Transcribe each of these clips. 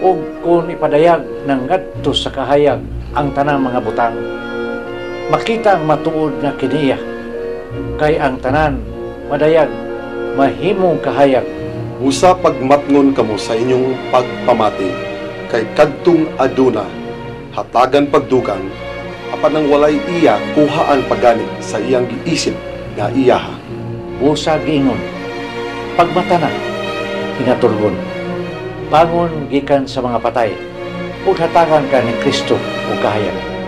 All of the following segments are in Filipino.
ug kung ipadayag ng ngadto sa kahayag ang tanang mga butang, makita ang matuod nga kiniya, kay ang tanan madayag mahimong kahayag. Usa pagmatngon kamo sa inyong pagpamati, kay kadtong aduna, hatagan pagdugang, apan nang walay iya kuhaan paganit sa iyang giisip nga iyaha. Busa giingon, pagmata na, hinatulgon, bangon gikan sa mga patay, ug hatagan ka ni Kristo o kahayag.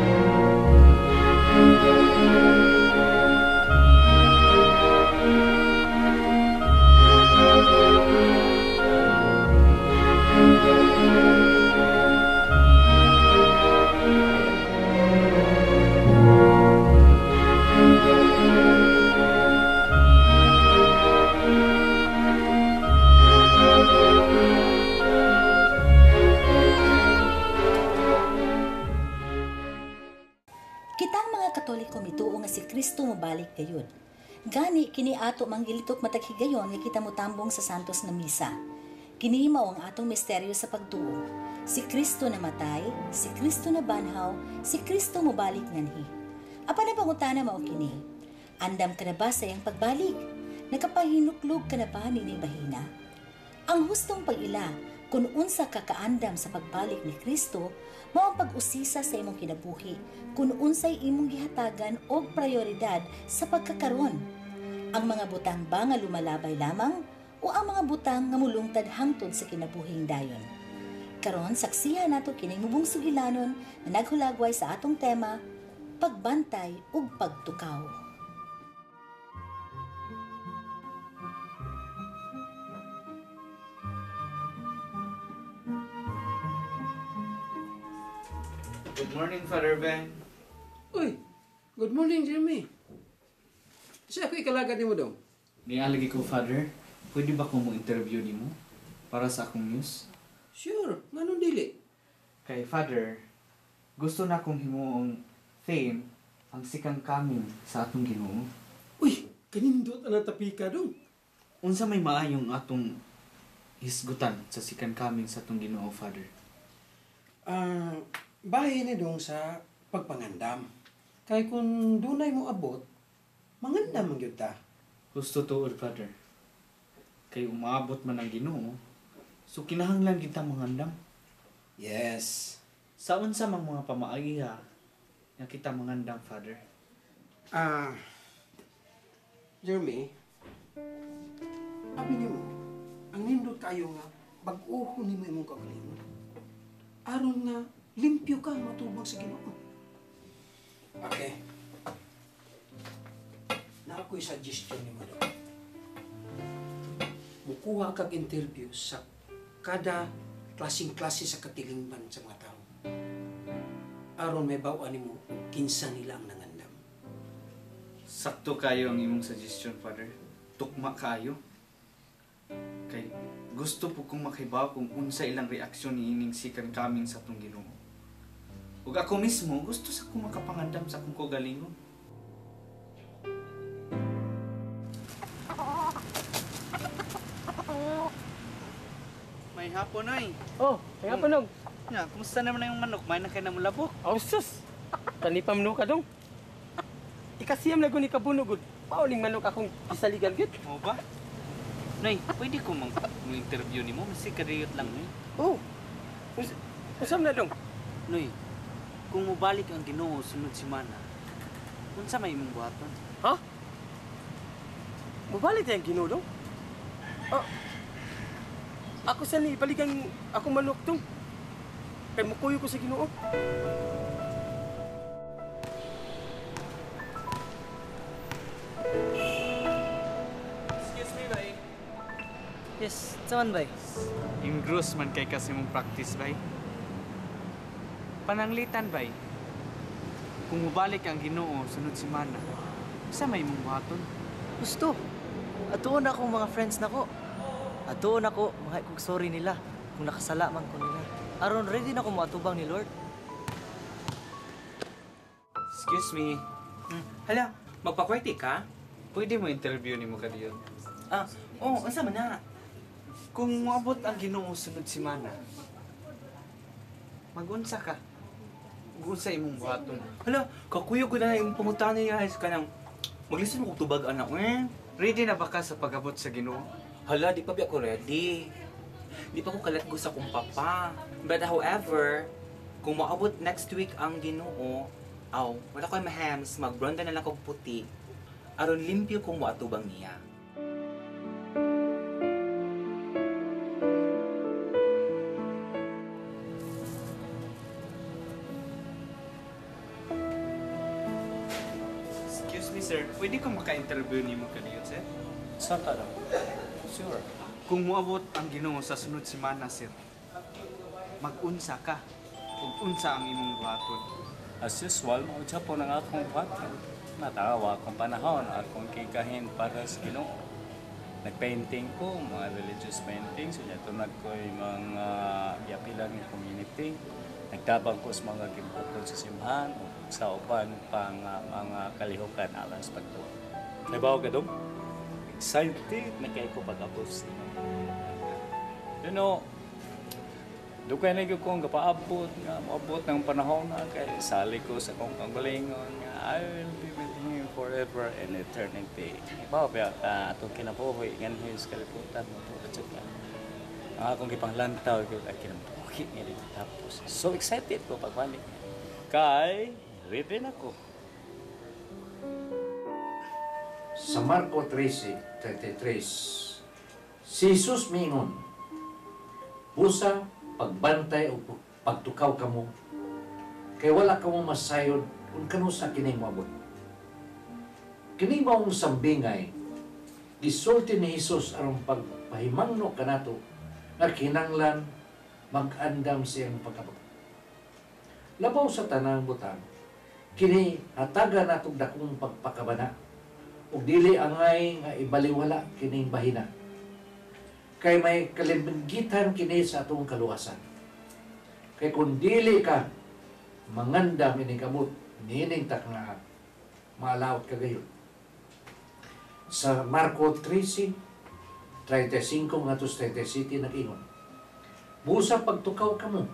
Kitang mga Katoliko mituo nga si Kristo mobalik gayud. Gani kini ato manggilitok matag higayon nga kita motambong sa santos nga misa. Kini mao ang atong misteryo sa pagtuo. Si Kristo namatay, si Kristo nabanhaw, si Kristo mobalik nganhi. Apan na pangutana mao kini? Andam ka na ba sa iyang pagbalik? Nakapahinuklog ka na ba nini bahina? Ang hustong pag-ila kung unsa ka kaandam sa pagbalik ni Kristo, mao ang pag-usisa sa imong kinabuhi kung unsay imong gihatagan og prioridad sa pagkakaron. Ang mga butang ba nga lumalabay lamang o ang mga butang nga mulungtad hangtod sa kinabuhing dayon? Karon saksihan nato kining mubong sugilanon na naghulagway sa atong tema, pagbantay ug pagtukaw. Good morning, Father Ben. Uy, good morning, Jeremy. Siya ako ikalagad ni mo daw. Nialagi ko, Father. Pwede ba kong mo-interview ni mo para sa akong news? Sure, nganong dili? Kay Father, gusto na kong himuong theme ang sikang coming sa atong Ginoo. Uy, kanindot na tapika dong. Unsa may maayong atong hisgutan sa sikang coming sa atong Ginoo, Father? Bahay ni dong sa pagpangandam. Kay kung dunay mo abot, mangandam man gyud ta. Gusto tuod, Father. Kay umabot man ang Ginoo, so kinahanglan kita mangandam. Yes. Sa unsa mang mga pamaagiha nga kita mangandam, Father? Jeremy, abi nimo, ang nindot kayo nga bag-oho nimo imong kaugalingon. Aron nga limpyo ka matubag sa Ginoo. Okay. Na ako'y suggestion nimo daw. Mukuha kag interview sa kada klaseng-klase sa katilingban sa mga tao. Aron may bawa nimo kinsa nila ang nangandam. Sakto kayo ang imong suggestion, Father. Tukma kayo. Kay gusto po kong makibaw kung unsa ilang reaksyon ni ining sikan kaming sa atong Ginoo. Ug ako mismo gusto sa kong makapangandam sa akong kaugalingon. May hapon ay. Oh, kaya panog. Nya, kumusta naman ang manok? May na kay na mulabok. Oh, sus. Tanipam no ka dong. Ikasiyam na guni ka bunugod. Pauling manok akong isaligan gid. Mo ba? Nay, pwede ko mo-interview nimo, kasi kadiyot lang ni. Oh. Usam na dong. Noy, kung mobalik ang Ginoo sunod semana, unsa may imong buhaton? Ha? Mubalik tayong Ginoo dong. Oh. Ako sa ni balikan akong manok dong. Kay mukuyo ko sa Ginoo. Yes, saan ba? Ingross man kay kasi mong practice bay. Pananglitan bay. Kung mubalik ang Ginoo sunod semana, sa may imong buhaton? Gusto. Atuon ako mga friends nako. Atuon ako mga kog sorry nila kung nakasala man ko nila. Aron ready na ko moatubang ni Lord. Excuse me. Hala, magpakwerti ka? Pwede mo interview nimo kadiyon? Unsa man na? Kung moabot ang Ginoo sunod semana, Magunsa ka. Magunsa imong buhaton. Hala, kakuyo ko na yung pangutan niya is kanang maglisan ko tubag anak Ready na ba ka sa pag-abot sa Ginoo? Hala, di pa ba ako ready? Di pa ko kalatgo sa kong papa. But however, kung maabot next week ang Ginoo, wala ko mahams, magbronda na lang kong puti. Aron limpyo kong moatubang niya. Excuse me, sir. Pwede ko maka-interview ni mo kaniyo, sir? Saan ka daw? Sure. Kung moabot ang Ginoo sa sunod semana, sir, mag-unsa ka. Kung unsa ang imong buhaton. As usual, maudsa po ng akong buhaton. Natawa akong panahon, akong kikahin para sa Ginoo. Nagpainting ko, mga religious paintings, so tunad ko yung mga yapilang ng community. Nagtabang ko sa mga gimbukod sa simbahan o sa uban pang mga kalihukan alang sa pagtuwa. Nabaw ka doon? Excited na kayo ko pag-apos. You know, doon kayo na kong kapaabot, maabot ng panahon na kay sali ko sa kong kanggalingon nga I will be with him forever and eternity. Ibaw ba atong kinabuhi ngan his kalibutan mo po at saka ang akong gipanglantaw ko ay kinabuhi niya dito tapos. So excited ko pagbalik niya. Kay, ready na ko. Sa Marco 13:33, si Jesus mingon, busa pagbantay o pagtukaw kamo, kay wala kamo masayod kung kano sa kining moabot. Kining maong sambingay, gisulti ni Jesus aron pagpahimangno kanato na kinanglan mag-andam siyang pagkabot. Labaw sa tanang butang, kini hatagan natong dakong pagpakabana ug dili angay nga ibaliwala kining bahina. Kay may kalimbigitan kini sa atong kaluwasan. Kay kung dili ka mangandam ining kamot nining taknaa, maalawat ka gayon. Sa Marco 13:35 ngadto 37 nag-ingon, busa pagtukaw kamo,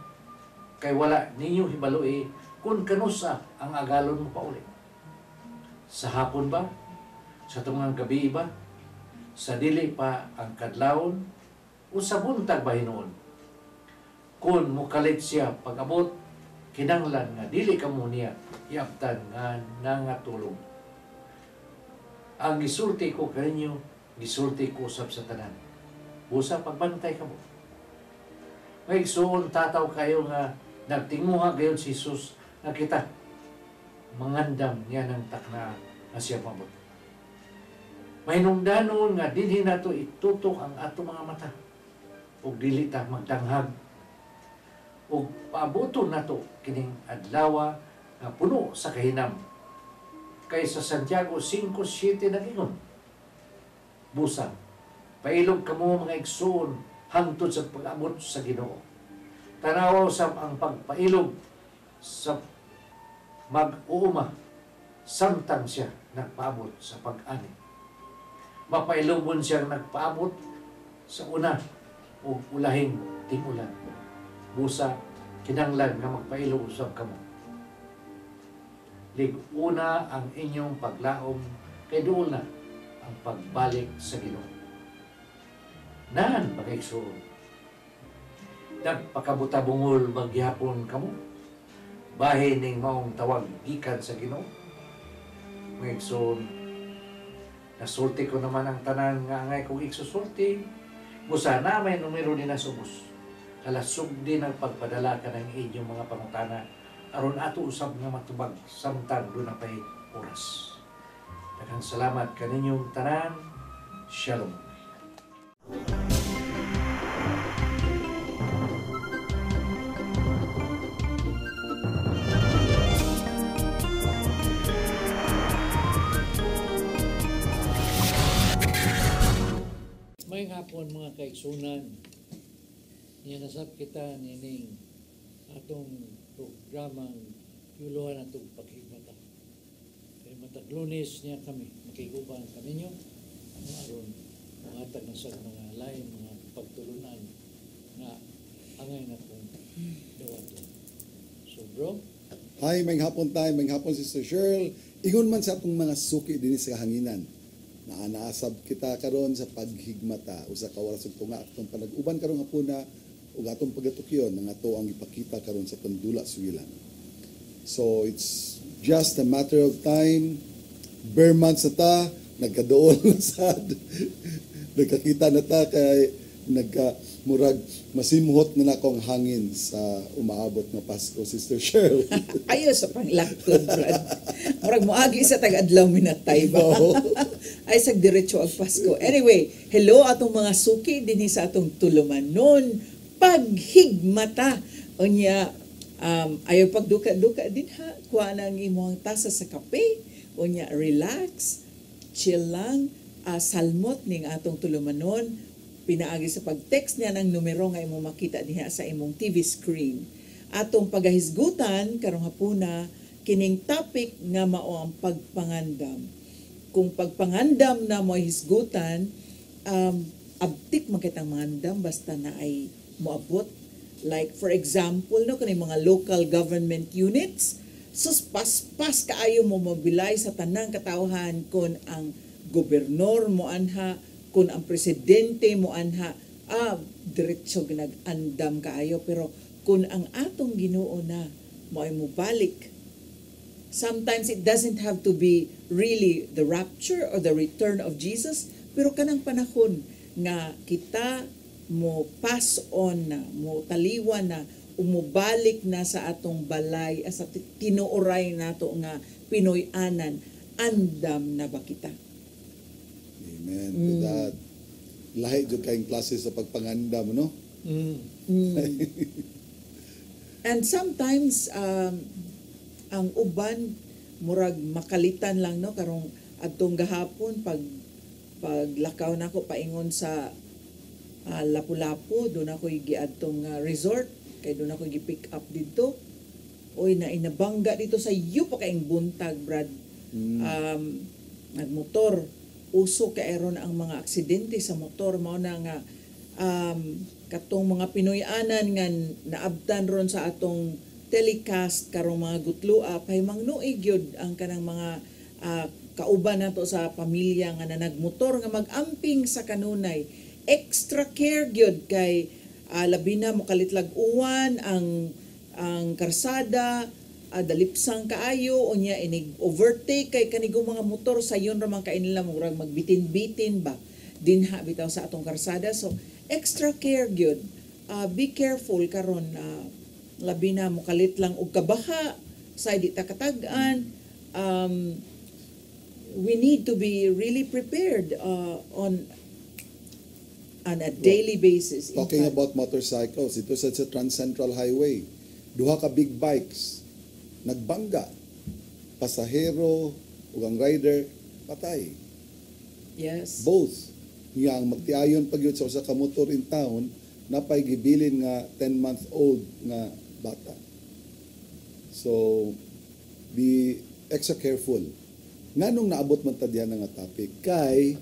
kay wala ninyo hibaloi kung kanusa ang agalon mo paulit. Sa hapon ba? Sa tungang gabi ba? Sa dili pa ang kadlawon? O sa buntag ba hinuon? Kung mukalit siya pag-abot, kinanglan nga dili ka mo niya iabtan nga nangatulong. Ang gisulti ko kaninyo, gisulti ko usab sa tanan. Busa pagbantay ka mo. May igsuon tataw kayo nga nagtinguha gayon si Jesus na kita mangandam niya ng takna na siya pabot. May nungdanon nga dinhi nato itutok ang ato mga mata ug dili ta magdanghag ug paaboton nato kining adlaw nga puno sa kahinam. Kay sa Santiago 5:7 nag-ingon, busa pailog kamo mga igsoon hangtod sa pag-abot sa Ginoo. Tanaw sa ang pagpailog sa mag-uuma samtang siya nagpaabot sa pag-ani. Mapailubon siyang nagpaabot sa una o ulahing tingulan. Busa, kinanglan nga magpailog usab kamo. Lig-una ang inyong paglaom, kay doon na ang pagbalik sa Ginoo. Naan pag-igsoon. Nagpakabutabungol magyapon kamo. Bahin ning maong tawag gikan sa Ginoo. Mga igsoon, nasulti ko naman ang tanan nga angay kong igsusulti. Busa na may numero din na subos. Kalasog din ang pagpadala ka ng inyong mga pangutana aron ato usab nga matubag samtang doon na pa'y oras. Daghang salamat kaninyong tanan. Shalom. May hapon mga kaigsunan, ninasap kita nining atong programang yuluhan atong paghigmata. Kaya matag Lunes niya kami, makiguban kami nyo, aron mangatag na sa mga lain, mga pagtulunan na angay na kong dawaton. So bro, Hi, may hapon tayo, may hapon Sister Cheryl. Ingon man sa atong mga suki din sa kahanginan. Naanaasab kita karon sa paghigmata o sa kawaras ug tunga atong panag-uban karon hapuna ug atong pagatukyon nga ato ang ipakita karon sa pandula sugilan. So it's just a matter of time. Bare months na ta, nagkadool na sad. Nagkakita na ta kay murag masimhot na nakong hangin sa umaabot na Pasko, Sister Cheryl. Ayo sa panglakton, Brad. Murag moagi sa tag-adlaw minatay ba? Ay sa diretso ang Pasko. Anyway, hello atong mga suki dinhi sa atong tulumanon. Paghigmata. Unya, ayaw pagduka-duka din ha. Kuha na ang imong tasa sa kape. Unya, relax, chill lang, salmot ning atong tulumanon. Pinaagi sa pag-text niya ng numero nga imong makita diha sa imong TV screen. Atong pagahisgutan karong hapuna kining topic nga mao ang pagpangandam. Kung pagpangandam na mo hisgutan, abtik man kitang mangandam basta na ay moabot. Like for example, no kani mga local government units, sus paspas kaayo mo mobilay sa tanang katawhan kon ang gobernador mo anha, kung ang presidente mo anha, diretso ginag-andam kaayo. Pero kung ang atong Ginoo na mo ay mubalik, sometimes it doesn't have to be really the rapture or the return of Jesus, pero kanang panahon nga kita mo pass on na, mo taliwan na, umubalik na sa atong balay, sa tinuoray nato nga Pinoy-anan, andam na ba kita? Amen. To that. Lahi jud kayong klase sa pagpangandam, no? And sometimes ang uban murag makalitan lang, no, karong adtong gahapon paglakaw nako paingon sa Lapu-Lapu, doon ako giadtong resort, kay doon ako gi-pick up dito. Oy, na inabangga dito sa iyo pa kaing buntag, Brad. Nagmotor, uso kaeron ang mga aksidente sa motor, mao na nga katong mga Pinoy-anan nga naabtan ron sa atong telecast karong mga gutlua, pay mangnuig gyud ang kanang mga kauban nato sa pamilya nga nagmotor nga mag-amping sa kanunay. Extra care gyud kay labi na mokalitlag uwan ang karsada, dalipsang kaayo unya inig overtake kay kanigong mga motor sayon ra man kay nila murag magbitin-bitin ba dinha bitaw sa atong karsada. So extra care gyud. Be careful karon labi na mokalit lang og kabaha sa di ta katag-an. We need to be really prepared on a daily basis. Talking about motorcycles, ito sa Trans Central Highway, duha ka big bikes nagbangga, pasahero ug ang rider patay. Yes. Both. Yang magtiayon pagyud sa usa ka motor in town, napay gibilin nga 10-month-old nga bata. So be extra careful. Nganong naabot man ta diyan nga topic kay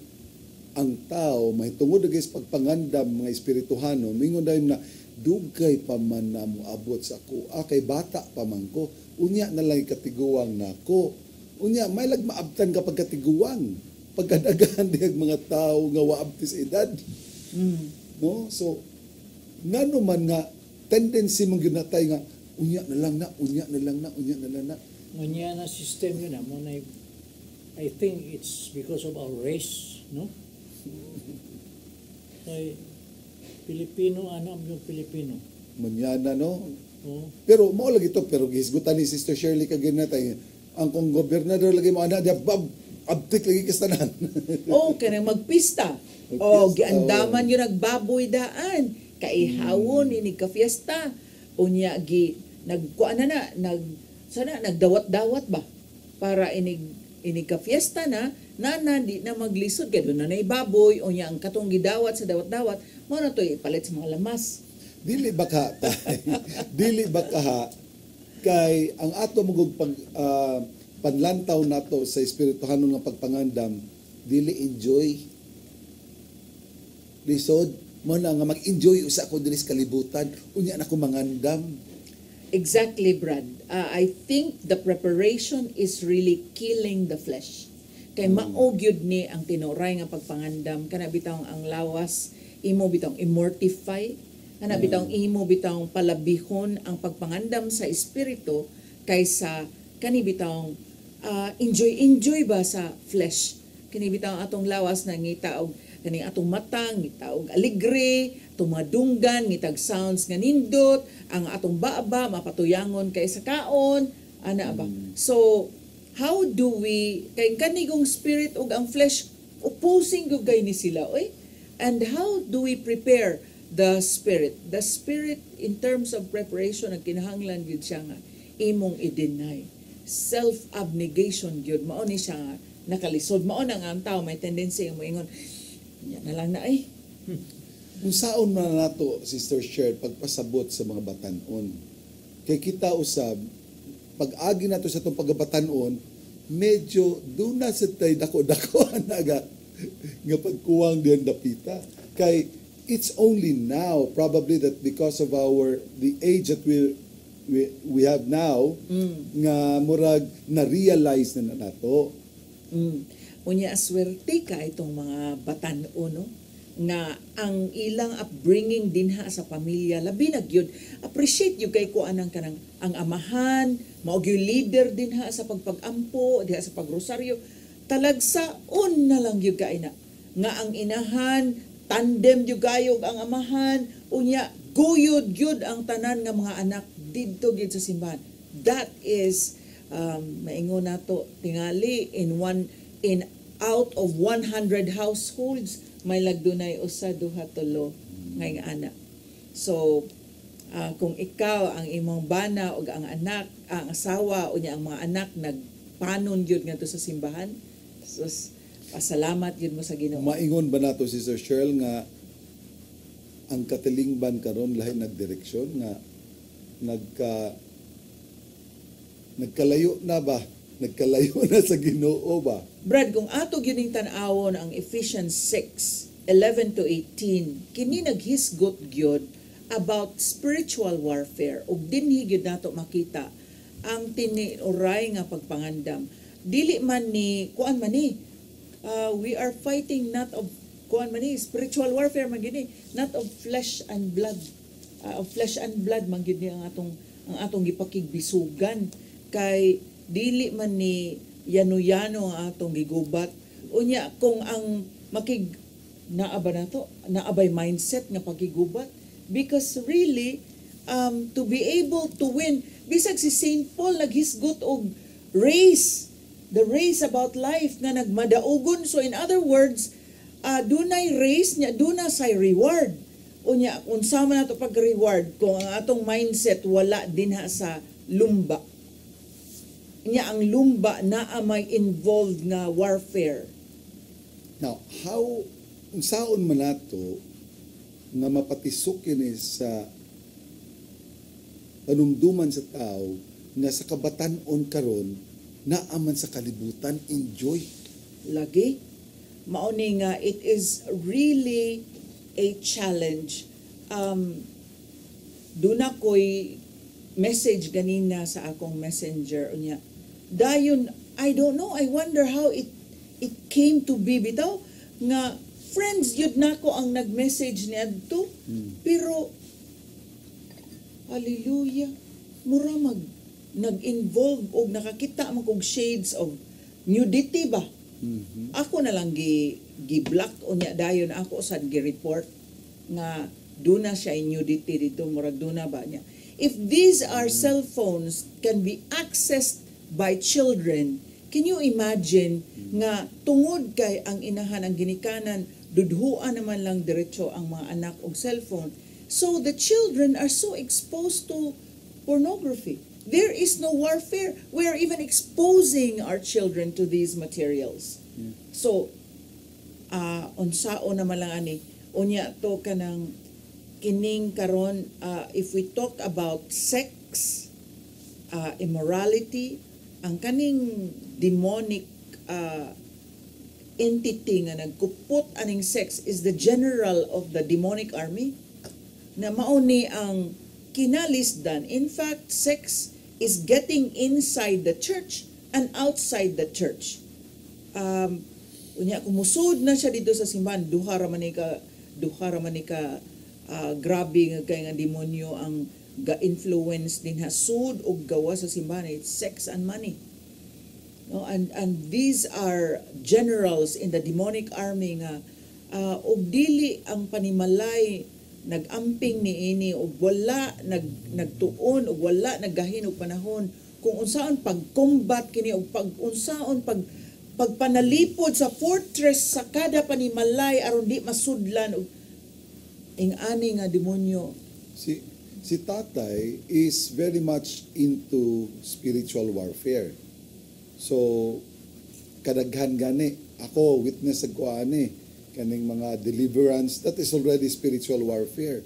ang tao mahitungod guys pagpangandam mga espirituhano mingon dayon na dugay pa man na moabot sa ako kay bata pa man ko unya na lang katiguang nako unya may lag maabtan ka pagkatiguang pagkadagan diag mga tao nga waabti sa edad. No, so ngano man nga tendency mong ginatay nga unya na lang na Unya na system yun mo na I think it's because of our race, no? Kay Pilipino, ano yung Pilipino? Manyana, no? Oh. Pero mo lagi to, pero gihisgutan ni Sister Shirley kaginatay, ang kong gobernador lagi mo ana dia abtik lagi kastanan. Kanang magpista. Giandaman yung nagbaboy daan. Kaihawon ini ka fiesta. Unya nagkuan na nagdawat-dawat ba para ini ka fiesta na di na maglisod kay doon na ibaboy unya ang katong gidawat sa dawat-dawat mo na to ipalit sa mga lamas. Dili ba ka kay ang ato mugog panlantaw nato sa espirituhanon nga pagpangandam dili enjoy lisod mo na nga mag-enjoy usa ko diri sa kalibutan unya na ko mangandam. Exactly, Brad. I think the preparation is really killing the flesh. Kay maog yun ni ang tinuray nga pagpangandam, kana bitawng ang lawas, imo bitawng immortify, kana bitawng imo bitawng palabihon ang pagpangandam sa espiritu kaysa kani bitawng enjoy ba sa flesh. Kini bitawng atong lawas na ngita og kani atong mata, ngita og aligre, atong mga dunggan, ngitag sounds nga nindot, ang atong baba mapatuyangon kay sa kaon, ana ba. So how do we kay kanigong spirit ug ang flesh opposing gyud gay ni sila oy, and how do we prepare the spirit in terms of preparation ang kinahanglan gyud siya nga imong i-deny self abnegation gyud mao ni siya nga nakalisod mao na nga ang tao may tendency nga moingon nya na lang na ay Unsaon man nato, Sister Cher, pagpasabot sa mga batanon. Kay kita usab pag-agi nato sa itong pagabatanon, medyo doon na sa tay dako-dako nga pagkuwang diyan dapita. Kay it's only now, probably that because of the age that we have now, nga murag na-realize na nato. Unya aswerte ka itong mga batanon, no? Nga ang ilang upbringing dinha sa pamilya labi na gyud appreciate yung kay kuan ang kanang ang amahan mao gyud leader dinha sa pagpagampo diha sa pagrosaryo talagsaon na lang gyud kay na nga ang inahan tandem gyud gayog ang amahan unya guyod gyud ang tanan nga mga anak didto gyud sa simbahan. That is maingon nato tingali in out of 100 households may lagdunay usa duha tulo nga anak. So kung ikaw ang imong bana o ang anak, ang asawa o niya ang mga anak nagpanon gyud ngadto sa simbahan, so pasalamat gyud mo sa Ginoo. Maingon ba nato Sister Cheryl nga ang katilingban karon lahi nagdireksyon nga nagkalayo na ba? Nagkalayo na sa Ginoo ba? Brad, kung ato gining tan-awon ang Ephesians 6:11 to 18, kini naghisgot gyud about spiritual warfare ug dinhi gyud nato makita ang tinuray nga pagpangandam. Dili man ni kuan man ni we are fighting not of kuan man ni spiritual warfare man gini, not of flesh and blood. Of flesh and blood man gyud ni ang atong gipakigbisugan kay dili man ni yano-yano ang atong gigubat. Unya kung ang naabay mindset nga pagigubat, because really to be able to win, bisag si St. Paul naghisgot og the race about life nga nagmadaugon. So in other words, dunay race nya, duna say reward. Unya unsa man nato pag-reward kung ang atong mindset wala dinha sa lumba. Nya ang lumba naa may involved nga warfare. Now, unsaon man nato nga mapatisok kini sa panumduman sa tao na sa kabatan-on karon naa man sa kalibutan enjoy lagi mao ni nga it is really a challenge. Duna koy message ganina sa akong messenger unya dayon I don't know, I wonder how it came to be bitaw nga friends yun nako ang nag-message ni adto pero hallelujah mura nag-involve og nakakita man kog shades of nudity ba. Ako na lang gi-block unya dayon ako sad gi-report nga duna siya nudity dito murag duna ba niya. If these are cell phones can be accessed by children, can you imagine nga tungod kay ang inahan ang ginikanan dudhuan naman lang diretso ang mga anak og cellphone, so the children are so exposed to pornography. There is no warfare. We are even exposing our children to these materials. So unsaon naman lang ani unya to kanang kining karon if we talk about sex, immorality, ang kaning demonic entity nga nagkupot aning sex is the general of the demonic army na mao ni ang kinalisdan. In fact, sex is getting inside the church and outside the church. Unya kumusud na siya dito sa simbahan, duha ra man ni ka grabe nga kay nga demonyo ang ga-influence din hasud og gawa sa simbahan. It's sex and money. No, and these are generals in the demonic army nga og dili ang panimalay nagamping niini og wala nagtuon og wala naggahin og panahon kung unsaon pag-combat kini og pagpanalipod sa fortress sa kada panimalay aron di masudlan og ing-ani nga demonyo. Si tatay is very much into spiritual warfare. So, kadaghan gani, ako, witness ko ani, kaning mga deliverance, that is already spiritual warfare.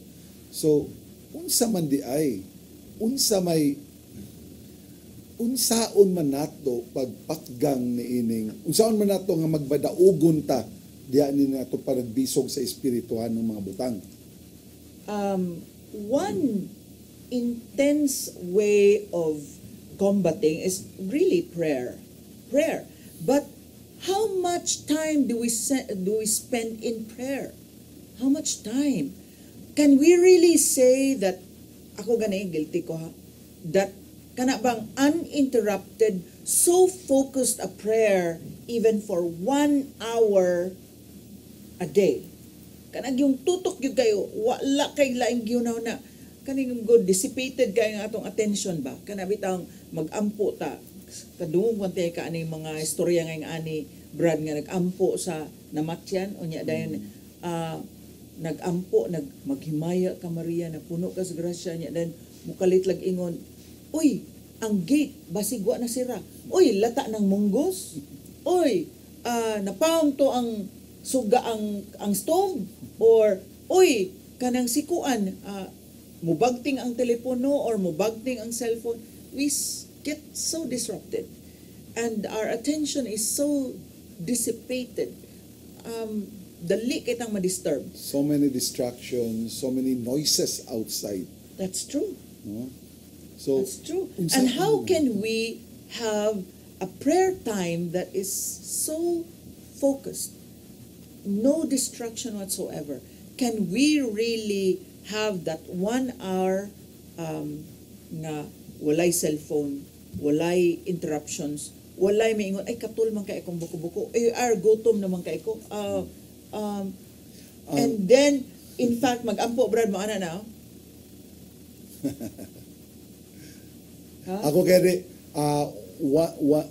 So, unsa man di ay, unsaon man nato pagpakgang niining, unsaon man nato nga magbadaugon ta, diya ni nato panagbisog sa espirituhan ng mga butang. One intense way of combating is really prayer. But how much time do we spend in prayer? How much time? Can we really say that, ako ganay, guilty ko ha, that kana bang uninterrupted, so focused a prayer even for 1 hour a day? Kanang yung tutok yung kayo, wala kay laing gyunaw na, kaning good, dissipated kayo nga atong attention ba? Kanabitang mag-ampo ta, kadungong kwante ka ani mga istorya nga ani Brad nga nag-ampo sa namatyan, o niya dayon, nag-ampo, maghimaya ka Maria, napuno ka sa grasya niya, then mukalit lag ingon, uy, ang gate, basigwa na sira, uy, lata ng munggos, uy, napaong to ang suga ang stove, or uy kanang sikuan mubagting ang telepono or mubagting ang cellphone. We get so disrupted and our attention is so dissipated. Dali kitang ma-disturb. So many distractions, so many noises outside. That's true. No? So that's true. And how can we have a prayer time that is so focused? No distraction whatsoever. Can we really have that 1 hour nga walay cellphone, walay interruptions, walay maingon, ay katul man kay akong buko-buko, ay gutom naman kay ko. And then, in fact, mag-ampo, Brad, mo ana na. Huh? Ako kaya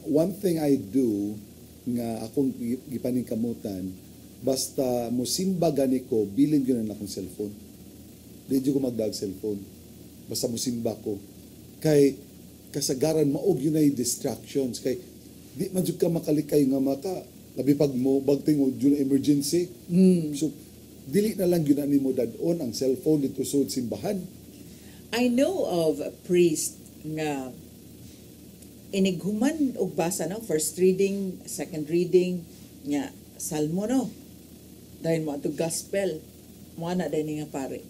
one thing I do nga akong gipaningkamutan, basta musimba gani ko, bilin yun na akong cellphone. Di ko magdag cellphone. Basta musimba ko. Kay kasagaran maog yun ay distractions. Kay di man jud ka makalikay nga mata. Labi pag mo bagting yun emergency. So dili na lang yun ani mo dadon ang cellphone dito sa simbahan. I know of a priest nga inighuman og basa no, first reading, second reading nga salmo no. Dahil mo ito gospel, mo na dahil nga pare.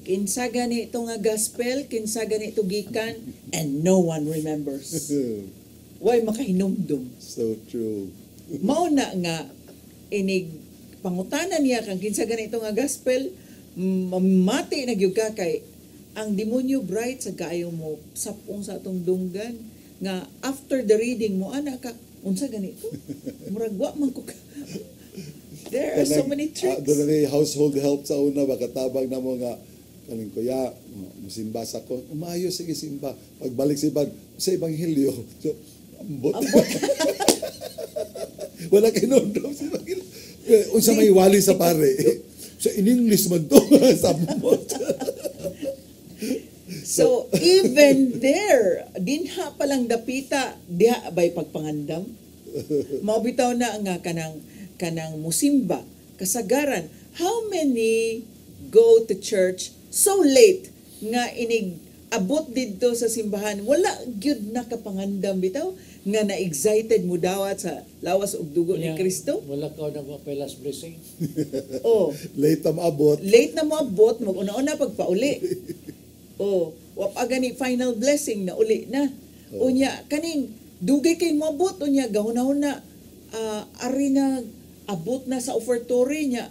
Kinsa gani ito nga gospel, kinsa gani ito gikan, and no one remembers. Why makahinumdum? So true. Mao na nga, inig pangutanan niya kang kinsa gani ito nga gospel, mati na gyud ka kay ang demonyo bright sa kaayo mo sapong sa atong dunggan nga after the reading mo ana ka unsa ganito murag wa man ko there are so many tricks. Doon na household help sa una, bakatabang na mo nga, kaling kuya, musimba sa ko, umayo, sige simba. Pagbalik sa Ebanghelyo, so, ambot. Wala kinondom sa Ebanghelyo. Unsa may wali sa pare. So, in English man to, sambot. So, even there, dinha palang dapita, diha ba'y pagpangandam? Mabitaw na nga kanang musimba, kasagaran. How many go to church so late nga inig abot dito sa simbahan, wala gyud nakapangandam bitaw nga na-excited mo dawat sa lawas ug dugo ni Kristo? Wala ka nagpapay last blessing. Oh, late na maabot. Late na maabot, mag-una-una pagpauli. wa pa gani final blessing na uli na. Unya kaning dugay kay moabot unya gahunahon na ari na abot na sa offertory niya.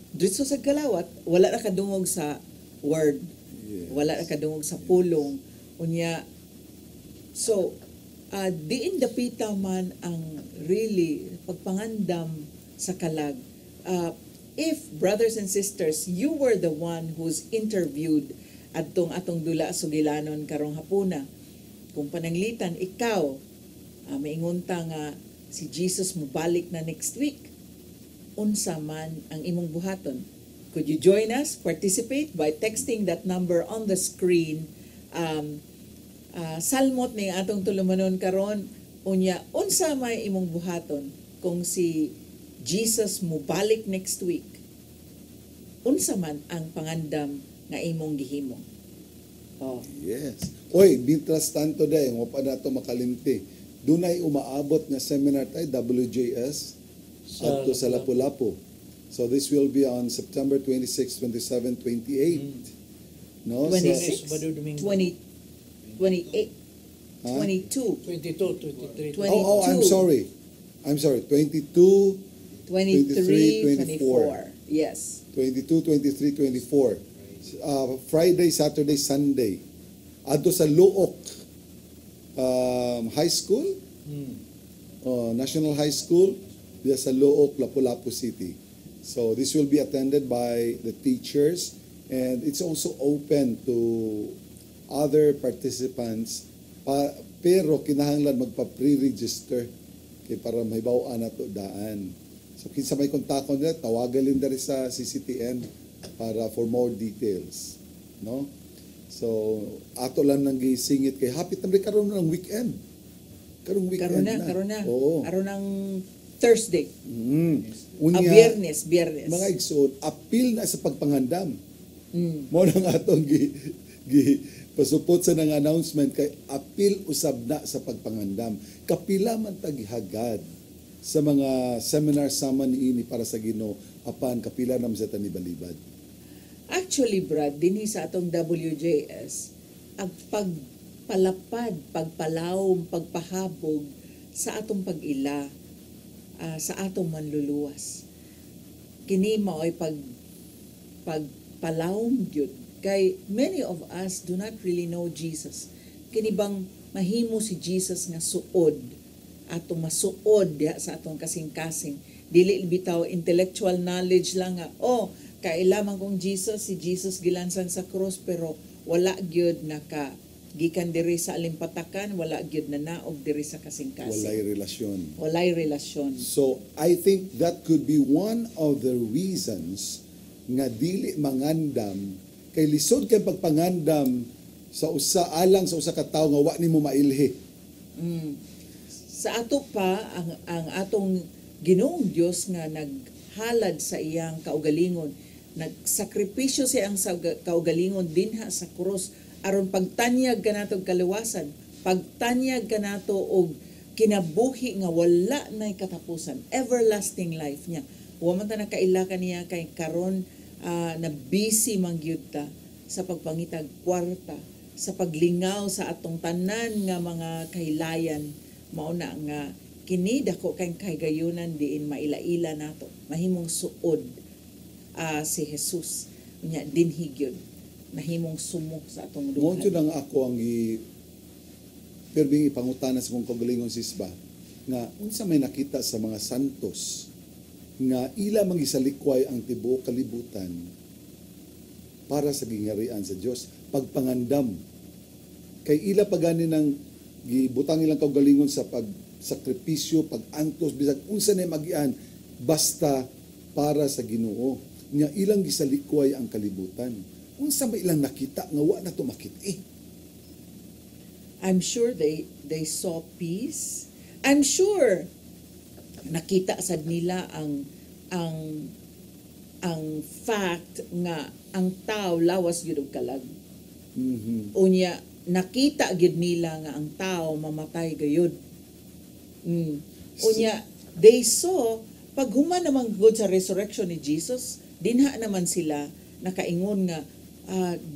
Dito sa kalawat, wala na kadungog sa word. Wala na kadungog sa pulong. Unya, so, diin dapita man ang really pagpangandam sa kalag. If, brothers and sisters, you were the one who's interviewed atong dula sugilanon karong hapuna, kung pananglitan, ikaw, maingunta nga si Jesus mubalik na next week, unsa man ang imong buhaton. Could you join us? Participate by texting that number on the screen. Salmot ni atong tulumanon karon unya unsa may imong buhaton kung si Jesus mubalik next week. Unsa man ang pangandam nga imong gihimo. Yes. Oy, bintras tanto day, mo pa nato makalimti. Dunay umaabot nga seminar tay WJS adto sa Lapu-Lapu. So this will be on September 26, 27, 28. No? 26, So, 20, 28, 22, 22, 23. Oh, I'm sorry. 22, 23, 24. Yes. 22, 23, 24. Friday, Saturday, Sunday. Adto sa Luok High School, National High School, diya sa Luok, Lapu-Lapu City. So this will be attended by the teachers, and it's also open to other participants, pero kinahanglan magpa-pre-register kay para may bawaan na to daan. So kinsa may kontakon nila, tawagan din diri sa CCTN para for more details, no? So ato lang nang gisingit kay hapit na karon ng weekend. Karong weekend Karon na. Oo. Aron ng Thursday. Unya, Biyernes. Mga igsoon, apil na sa pagpangandam. Mo nang atong pasupot sa nang announcement kay apil usab na sa pagpangandam. Kapila man tagihagad sa mga seminar sama niini para sa Ginoo apan kapila nam sa tanibalibad. Actually, Brad, dinhi sa atong WJS, ang pagpalapad, pagpalawom, pagpahabog sa atong pag-ila, sa atong manluluwas. Kini mao ay pagpalawom gyud kay many of us do not really know Jesus. Kini bang mahimo si Jesus nga suod, atong masuod diha sa atong kasing-kasing. Dili bitaw intellectual knowledge lang nga, kailaman kong si Jesus gilansan sa cross, pero wala gyud naka gikan diri sa alimpatakan, wala gyud na naog diri sa kasing-kasing. Walay relasyon. So I think that could be one of the reasons nga dili mangandam kay lisod kay pagpangandam sa usa ka tawo nga wa nimo mailhi. Sa ato pa ang atong Ginoong Dios nga naghalad sa iyang kaugalingon, nagsakripisyo siya ang kaugalingon dinha sa krus aron pagtanyag kanato kaluwasan, pagtanyag kanato og kinabuhi nga wala nay katapusan, everlasting life niya. Wa man ta nakaila kaniya kay karon na busy man gyud ta sa pagpangitag kwarta, sa paglingaw sa atong tanan nga mga kahilayan. Mao na nga kini dako kay kahigayunan diin maila-ila nato, mahimong suod si Jesus nya dinhi gyud mahimong sumok sa atong duha. Mo ang ako ang perbing ipangutana sa kong kagalingon sisba nga unsa may nakita sa mga santos nga ila mangisalikway ang tibuok kalibutan para sa gingarian sa Dios, pagpangandam kay ila pagani nang gibutang ilang kaugalingon sa pagsakripisyo, pag-antos bisag unsa na magian basta para sa Ginoo. Nya ilang gisalikway ang kalibutan. Unsa ba ilang nakita nga wa na to makit-i? I'm sure they saw peace. I'm sure nakita sad nila ang fact nga ang tao lawas gyud og kalag. Unya nakita gyud nila nga ang tao mamatay gayud. Unya they saw pag human naman gud sa resurrection ni Jesus, dinha naman sila nakaingon nga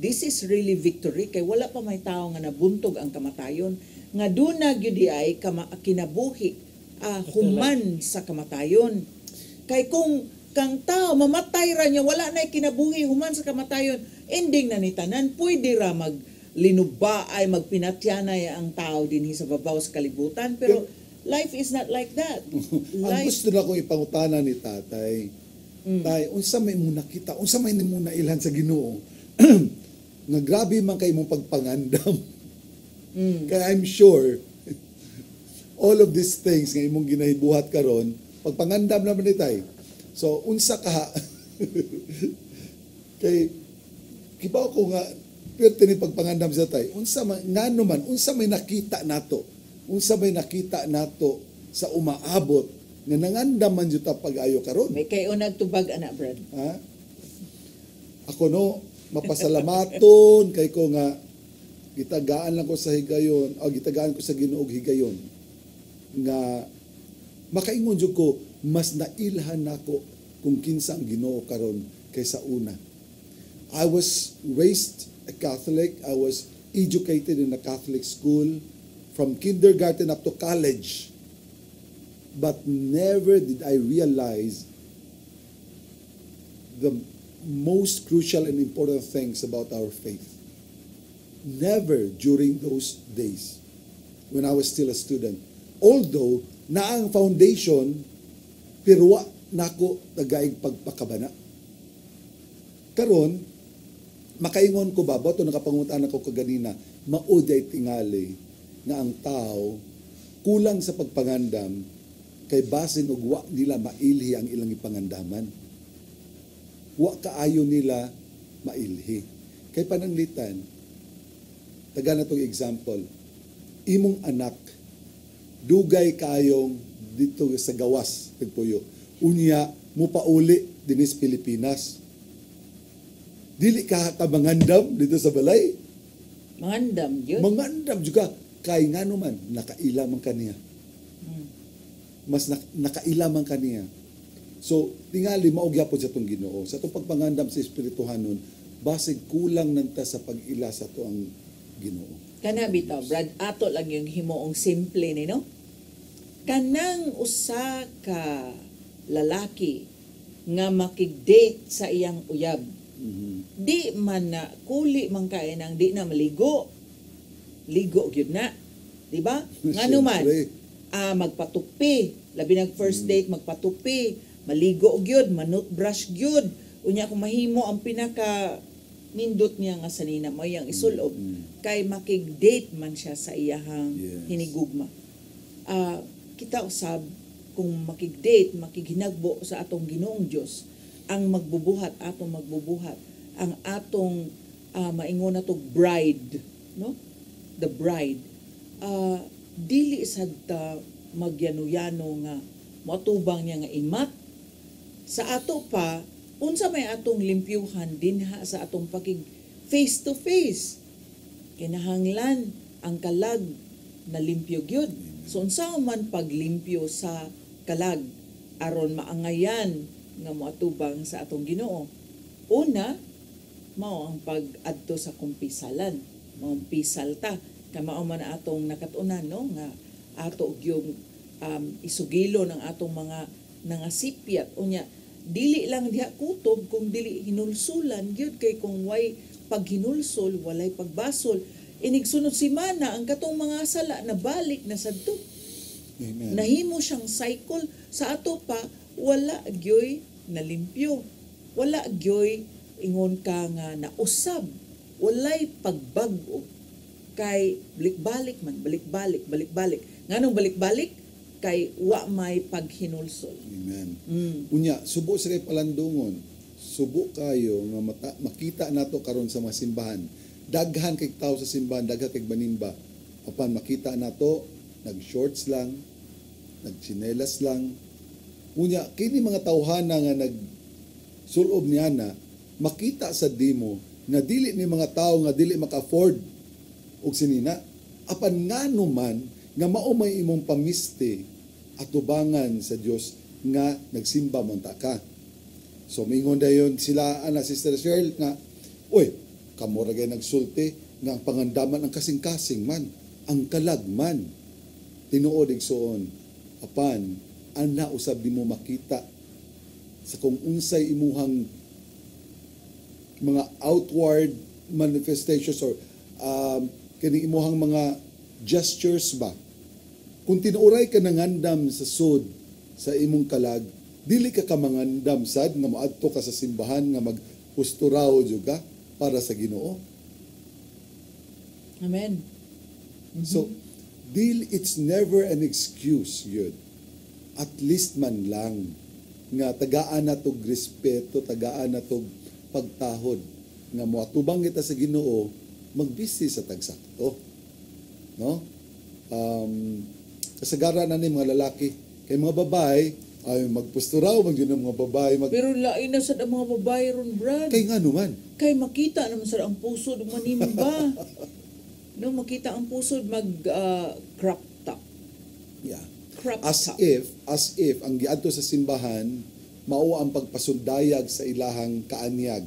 this is really victory kay wala pa may tao nga nabuntog ang kamatayon nga duna gyud ay kinabuhi human sa kamatayon. Kay kung kang tao mamatay ra niya wala na kinabuhi human sa kamatayon, ending na ni tanan pwede ra maglinuba ay magpinatyanay ang tao dinhi sa babaw sa kalibutan, pero life is not like that. Ang gusto na kong ipangutana ni tatay, tay, unsa may mo nakita, unsa may mo nailhan sa Ginoo, nga grabe man kay mong pagpangandam. Kaya I'm sure, all of these things nga imong ginahibuhat karon, pagpangandam naman ni tay. So, unsa ka, kay, kibaw ko nga, pero tini pagpangandam sa tay, unsa man, nga naman, unsa may nakita nato, unsa may nakita nato sa umaabot nga nangandam man jud ta pag-ayo karon. May kayo nagtubag ana, Brad. Ha? Ako no, mapasalamaton kay ko nga gitagaan lang ko sa higayon, o gitagaan ko sa Ginoo higayon nga makaingon jud ko mas nailhan nako kung kinsa ang Ginoo karon kaysa una. I was raised a Catholic. I was educated in a Catholic school from kindergarten up to college. But never did I realize the most crucial and important things about our faith. Never during those days when I was still a student. Although, na ang foundation, pero wa nako tagaig pagpakabana. Karon, makaingon ko ba, bato nakapangutan ako kaganina, mauday tingali na ang tao kulang sa pagpangandam kay basin og wa nila mailhi ang ilang ipangandaman. Wa kaayo nila mailhi. Kay pananglitan, taga na tong example, imong anak, dugay kayong dito sa gawas, tagpuyo. Unya, mo pauli dinis Pilipinas. Dili ka mangandam dito sa balay. Mangandam yun? Mangandam juga. Kay nga naman, nakaila man kaniya. Mas nakaila man kaniya. So, tingali maugya po sa itong Ginoo. Sa itong pagpangandam sa Espirituhanon, basig kulang nanta sa pag-ila sa ito ang Ginoo. Kana bitaw, Brad, ato lang yung himoong simple ni, no? Kanang usa ka lalaki nga makig-date sa iyang uyab. Di man na kuli man kay nang di na maligo. Ligo gyud na. Di ba? Ngano man magpatupi, labi nag first date magpatupi, maligo gyud, manut brush gyud. Unya kung mahimo ang pinaka nindot niya nga sanina mo yang isulob kay makig-date man siya sa iyahang hinigugma. Kita usab kung makig-date, makighinagbo sa atong Ginoong Dios, ang magbubuhat ang atong maingon natong bride, no? The bride. Dili sad ta magyano-yano nga matubang niya nga imat sa ato pa unsa may atong limpyuhan dinha sa atong pakig face to face. Kinahanglan ang kalag na limpyo gyud. So unsa man paglimpyo sa kalag aron maangayan nga moatubang sa atong Ginoo. Una, mao ang pag-adto sa kumpisalan. Mao pisal ta kay mao man atong nakatunan, no, nga ato yung isugilo ng atong mga nangasipyat. Unya dili lang diha kutob kung dili hinulsulan gyud kay kung way paghinulsol walay pagbasol. Inig sunod semana ang katong mga sala na balik na sadto. Amen. Nahimo siyang cycle sa ato pa wala gyoy nalimpyo. Wala gyoy ingon ka nga nausab. Walay pagbag-o kay balik-balik man, balik-balik. Nganong balik-balik? Kay wa may paghinulsol. Amen. Unya, subo sa kay palandungon. Subo kayo nga makita nato karon sa mga simbahan. Daghan kay tao sa simbahan, daghan kay banimba. Apan makita nato nag-shorts lang, nagtsinelas lang. Unya, kini mga tawhana nga nag-sulob niya na, makita sa demo na dili ni mga tao nga dili maka-afford og sinina. Apan nga man nga mao may imong pamiste at tubangan sa Dios nga nagsimba man ta ka. So mingon dayon sila ana Sister Cheryl nga, oy, kamo ra gay nagsulti nga ang pangandaman ang kasing-kasing man, ang kalag man. Tinuod igsoon, apan ana usab nimo makita sa kung unsay imuhang mga outward manifestations or kini imuhang mga gestures ba. Kung tinuoray ka nangandam sa sud sa imong kalag, dili ka mangandam sad nga moadto ka sa simbahan nga magpusturaw jud ka para sa Ginoo. Amen. So, it's never an excuse yun. At least man lang nga tagaan na tog respeto, tagaan na tog pagtahod nga moatubang kita sa Ginoo, magbisi sa tagsakto. No? Kasagaran na ni mga lalaki kay mga babae ay magpusturaw man yun ang mga babae Pero lain na sa mga babae ron, Brad. Kay nga naman. Kay makita naman sa ang puso ng manimba. No, makita ang puso crop top. Yeah. Crop As top. if ang giadto sa simbahan mao ang pagpasundayag sa ilahang kaanyag,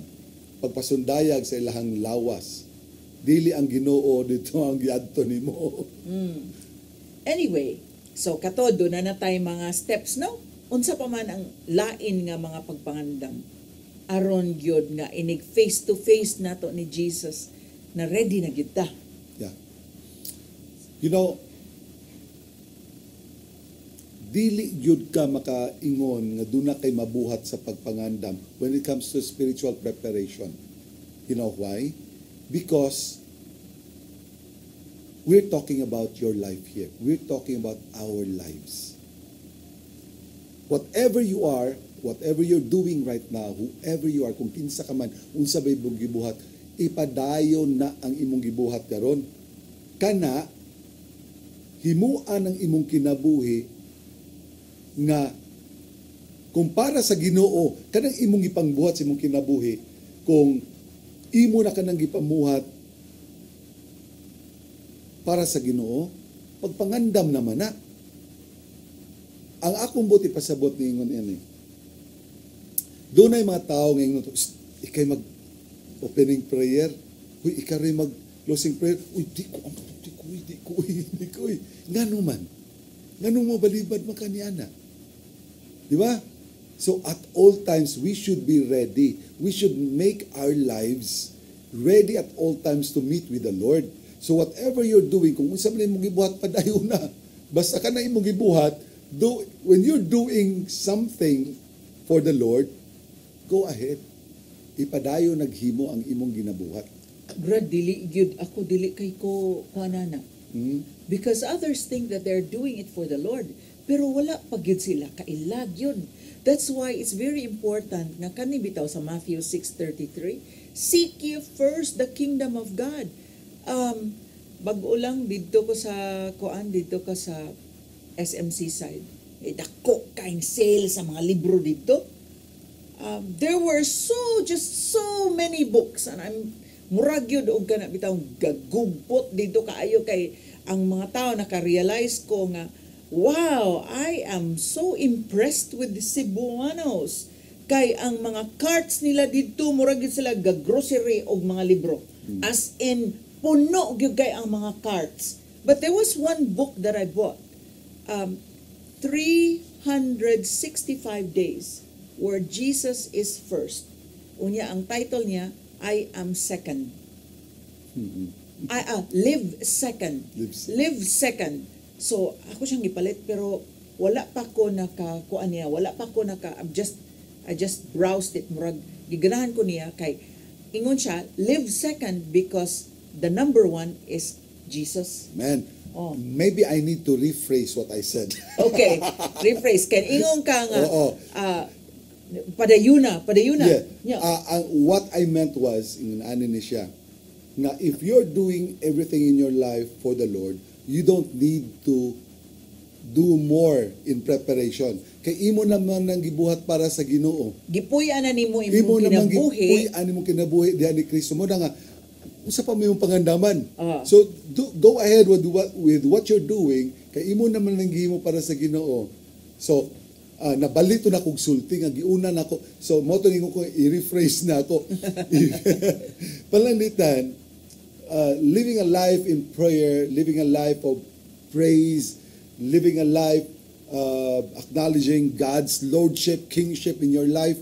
pagpasundayag sa ilahang lawas. Dili ang Ginoo dito ang giadto nimo. Anyway, so katod do na natay mga steps, no? Unsa pa man ang lain nga mga pagpangandam aron gyud nga inig face to face nato ni Jesus na ready na gyud ta. Yeah. You know, dili gyud ka makaingon nga duna kay mabuhat sa pagpangandam when it comes to spiritual preparation. You know why? Because we're talking about your life here. We're talking about our lives. Whatever you are, whatever you're doing right now, whoever you are, kung kinsa ka man, unsa bay imong gibuhat, ipadayon na ang imong gibuhat karon. Kana himuan ang imong kinabuhi nga kung para sa Ginoo, kanang imong gipangbuhat sa imong kinabuhi, kung imo na kanang gipamuhat para sa Ginoo, pagpangandam naman na. Ang akong buti pasabot ni ingon ini. Doon ay mga tao ngayon, ikay mag-opening prayer, huy, ikay mag-closing prayer, di ko. Ngano man? Ngano mo balibad makaniana? Di ba? So at all times, we should be ready. We should make our lives ready at all times to meet with the Lord. So whatever you're doing, kung unsa man imong gibuhat padayon na, basta ka na imong gibuhat, when you're doing something for the Lord, go ahead. Ipadayo naghimo ang imong ginabuhat. Brad, dili gyud ako dili kay ko kuanana. Because others think that they're doing it for the Lord, pero wala pa gyud sila kailag yun. That's why it's very important nga kani bitaw sa Matthew 6:33, seek ye first the kingdom of God. Bag-o lang dito ko sa SMC side. Dako kaing sale sa mga libro dito. There were just so many books, and I'm murag yun og kana bitaw gagugpot dito kaayo kay ang mga tao naka-realize ko nga, wow, I am so impressed with the Cebuanos. Kay ang mga carts nila dito murag yun sila gag-grocery og mga libro. As in puno gyud kay ang mga carts. But there was one book that I bought. 365 days where Jesus is first. Unya ang title niya, I am second. Live second. Live second. So ako siyang gipalit pero wala pa ko nakakuan niya, wala pa ko I just browsed it, murag giganahan ko niya kay ingon siya, live second because the number one is Jesus. Man, maybe I need to rephrase what I said. Okay, rephrase. Kan ingon ka nga, padayuna. Yeah. What I meant was, ano ni siya, na if you're doing everything in your life for the Lord, you don't need to do more in preparation. Kay imo naman nang gibuhat para sa Ginoo. Gipuy-an na nimo imong kinabuhi. Gipuy-an nimo kinabuhi diha ni Kristo mo nga usa pa mo yung pangandaman. So go ahead with what you're doing kay imo naman nang gihimo para sa Ginoo. So nabalito na kog sulti nga giuna na ko. So mo to ningo ko i-rephrase na ako. Palangitan, living a life in prayer, living a life of praise, living a life acknowledging God's lordship, kingship in your life,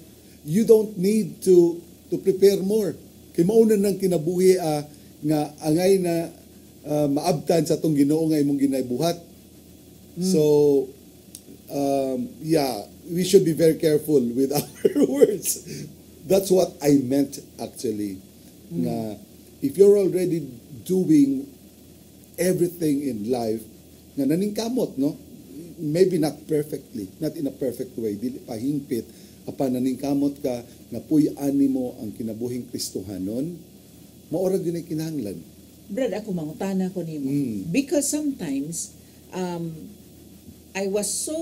you don't need to prepare more. Kay mauna nang kinabuhi nga angay na maabtan sa tong Ginoo nga imong ginaybuhat. So we should be very careful with our words. That's what I meant actually. Nga if you're already doing everything in life nga naningkamot, no? Maybe not perfectly, not in a perfect way, dili pa hingpit, apan naningkamot ka nga puy-ani mo ang kinabuhing Kristohanon, maora din ay kinahanglan. Brad, ako mangutana ko nimo. Because sometimes I was so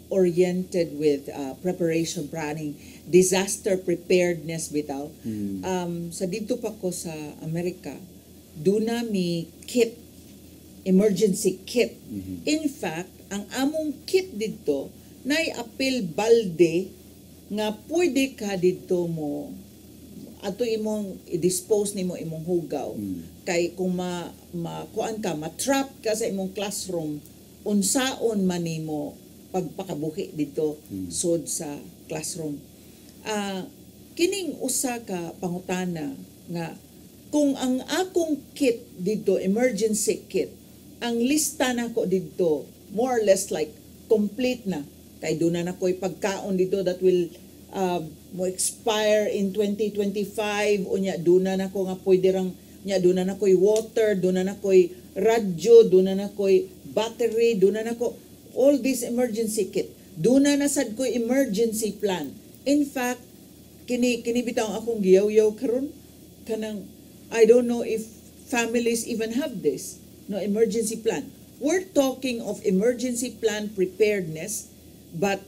oriented with preparation planning, disaster preparedness bitaw. Sa dito pa ko sa Amerika, do na mi kit, emergency kit. In fact, ang among kit dito nay apil balde nga pwede ka dito mo ato imong i-dispose nimo imong hugaw kay kung kuan ka ma-trap ka sa imong classroom unsaon man nimo pagpakabuhi dito sud sa classroom. Kining usa ka pangutana nga kung ang akong kit dito, emergency kit, ang lista nako dito more or less like complete na. Kay doon na ko'y pagkaon dito that will mo expire in 2025. Unya, doon na ko nga pwede rang, doon na ko'y water, doon na ko'y radyo, doon na ko'y battery, doon na ko all this emergency kit. Doon na sad ko'y emergency plan. In fact, kini bitaw akong giyaw-yaw karon kanang I don't know if families even have this, no emergency plan. We're talking of emergency plan preparedness, but